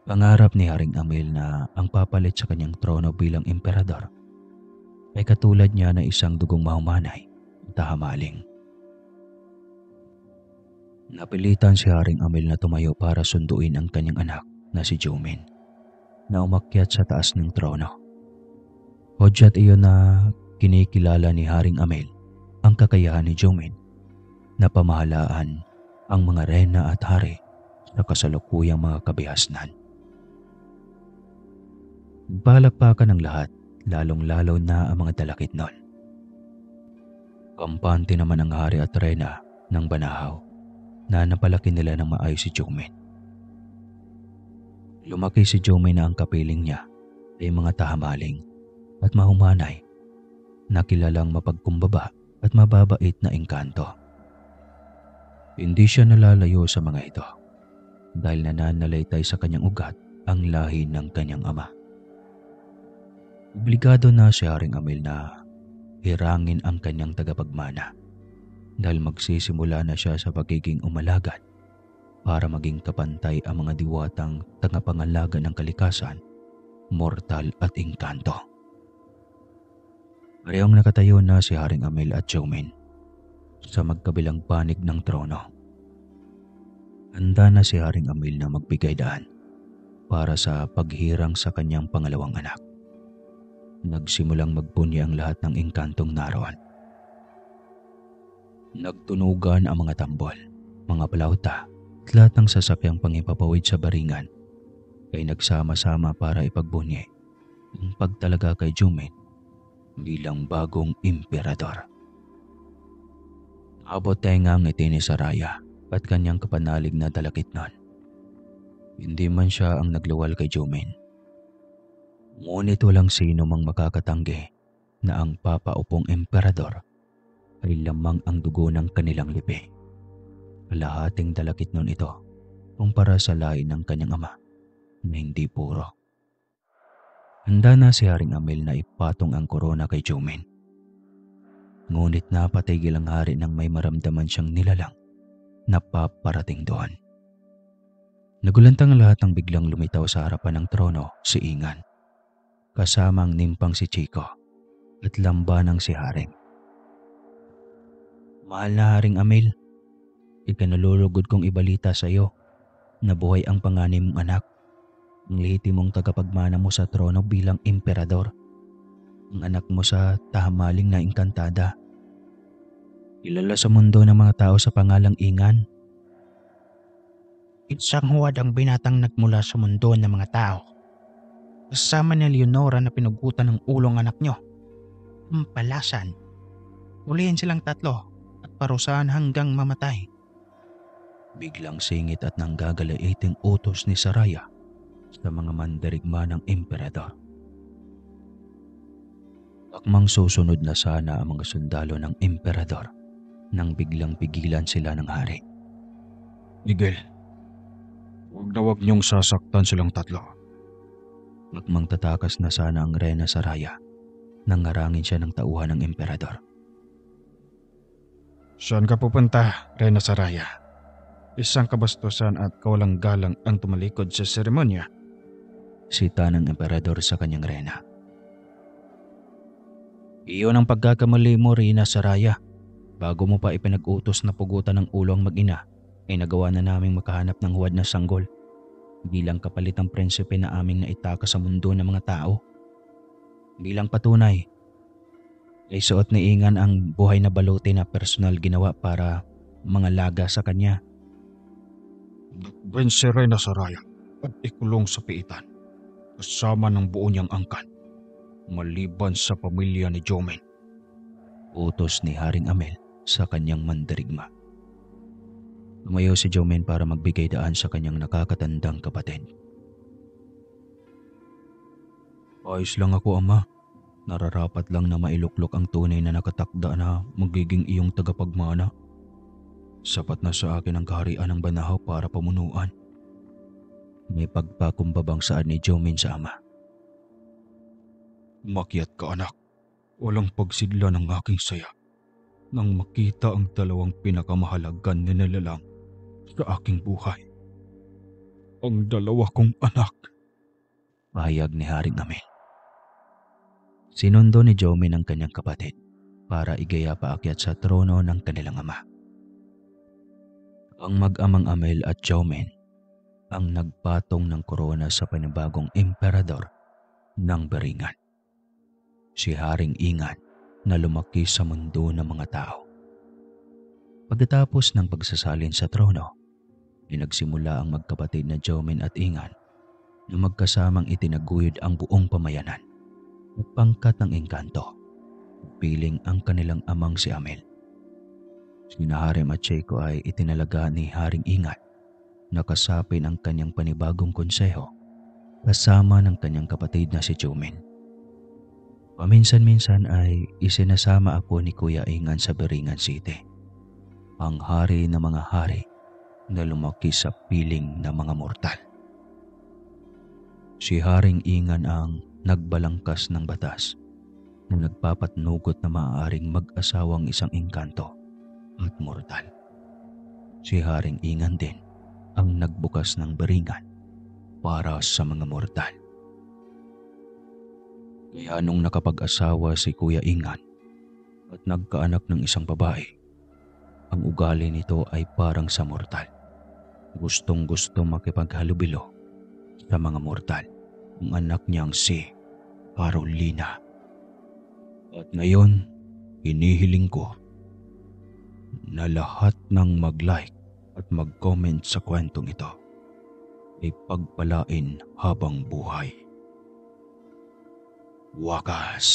Pangarap ni Haring Amel na ang papalit sa kanyang trono bilang emperador ay katulad niya na isang dugong mahumanay, tahamaling. Napilitan si Haring Amel na tumayo para sunduin ang kanyang anak na si Jomin na umakyat sa taas ng trono. Hudyat iyon na kinikilala ni Haring Amel ang kakayahan ni Jomin na pamahalaan ang mga reyna at hari sa kasalukuyang mga kabihasnan. Palakpakan ng lahat, lalong-lalo na ang mga dalakit nun. Kampante naman ang hari at reyna ng Banahaw na napalaki nila ng maayos si Jomin. Lumaki si Jomin na ang kapiling niya ay mga tahamaling at mahumanay na kilalang mapagkumbaba at mababait na engkanto. Hindi siya nalalayo sa mga ito dahil nananalaytay sa kanyang ugat ang lahi ng kanyang ama. Obligado na si Haring Amel na hirangin ang kanyang tagapagmana dahil magsisimula na siya sa pagiging umalagad para maging kapantay ang mga diwatang tagapangalaga ng kalikasan, mortal at engkanto. Parehong nakatayo na si Haring Amel at Jomin sa magkabilang panig ng trono. Handa na si Haring Amel na magbigay daan para sa paghirang sa kanyang pangalawang anak. Nagsimulang magbunyi ang lahat ng engkantong naroon. Nagtunugan ang mga tambol, mga palauta, at lahat ng sasakyang pangipapawid sa baringan ay nagsama-sama para ipagbunyi ang pagtalaga kay Jomin bilang bagong emperador. Abot tenga ang ngiti ni Saraya at kanyang kapanalig na dalakit nun. Hindi man siya ang nagluwal kay Jomin. Ngunit walang sino mang makakatanggi na ang papaupong emperador ay lamang ang dugo ng kanilang lipi. Kalahating dalakit nun ito kumpara sa lahi ng kanyang ama na hindi puro. Handa na si Haring Amel na ipatong ang korona kay Jomin. Ngunit napatigil ang hari nang may maramdaman siyang nilalang na paparating doon. Nagulantang lahat ng biglang lumitaw sa harapan ng trono si Ingan, kasama ang nimpang si Chico at lambanang si Haring. Mahal na Haring Amel, ikanalulugod kong ibalita sa iyo na buhay ang panganay mong anak, ang lehitimong tagapagmana mo sa trono bilang emperador, ang anak mo sa tahamaling na engkantada. Kilala sa mundo ng mga tao sa pangalang Ingan. Isang huwad ang binatang nagmula sa mundo ng mga tao. Kasama ni Leonora na pinugutan ng ulong anak nyo. Pampalasan. Ulihin silang tatlo at parusahan hanggang mamatay. Biglang singit at nanggagalaiting utos ni Saraya sa mga mandirigma ng emperador. Akmang susunod na sana ang mga sundalo ng emperador nang biglang pigilan sila ng hari. Miguel, huwag niyong sasaktan silang tatlo. Akmang tatakas na sana ang Reyna Saraya nang harangin siya ng tauhan ng emperador. Saan ka pupunta, Reyna Saraya? Isang kabastusan at kawalang galang ang tumalikod sa seremonya. Sita ng emperador sa kanyang reyna. Iyon ang pagkakamali mo, Reyna Saraya. Bago mo pa ipinag-utos na pugutan ng ulo ang mag-ina, ay nagawa na naming makahanap ng huwad na sanggol bilang kapalit ng prinsipe na aming naitaka sa mundo ng mga tao. Bilang patunay, ay suot ni Ingan ang buhay na baluti na personal ginawa para mga laga sa kanya. Dakben si Reyna Saraya at ikulong sa piitan kasama ng buo niyang angkan, maliban sa pamilya ni Jomin. Utos ni Haring Amel sa kanyang mandirigma. Tumayo si Jomin para magbigay daan sa kanyang nakakatandang kapatid. Ayos lang ako, Ama. Nararapat lang na mailuklok ang tunay na nakatakda na magiging iyong tagapagmana. Sapat na sa akin ang kaharian ng Banahaw para pamunuan. May pagpakumbabang saad ni Jomin sa ama. Makiat ka anak. Walang pagsidla ng aking saya nang makita ang dalawang pinakamahalagan na nilalang sa aking buhay. Ang dalawa kong anak. Pahayag ni Haring Amel. Sinundo ni Jomin ang kanyang kapatid para igaya paakyat sa trono ng kanilang ama. Ang mag-amang Amel at Jomin ang nagpatong ng korona sa panibagong emperador ng Beringan. Si Haring Ingan na lumaki sa mundo ng mga tao. Pagkatapos ng pagsasalin sa trono, pinagsimula ang magkapatid na Jomin at Ingan na magkasamang itinaguyod ang buong pamayanan at pangkat ng engkanto, piling ang kanilang amang si Amel. Sina Harem at Cheiko ay itinalaga ni Haring Ingan na kasapin ang kanyang panibagong konseho kasama ng kanyang kapatid na si Jomin. Paminsan-minsan ay isinasama ako ni Kuya Ingan sa Beringan City, ang hari ng mga hari na lumaki sa piling ng mga mortal. Si Haring Ingan ang nagbalangkas ng batas na nagpapatnugot na maaaring mag-asawang isang engkanto at mortal. Si Haring Ingan din ang nagbukas ng Beringan para sa mga mortal. Kaya nung nakapag-asawa si Kuya Ingan at nagkaanak ng isang babae, ang ugali nito ay parang sa mortal. Gustong-gusto makipaghalubilo sa mga mortal ang anak niyang si Carolina. At ngayon, hinihiling ko na lahat ng mag-like at mag-comment sa kwentong ito ay pagpalain habang buhay. Wakas.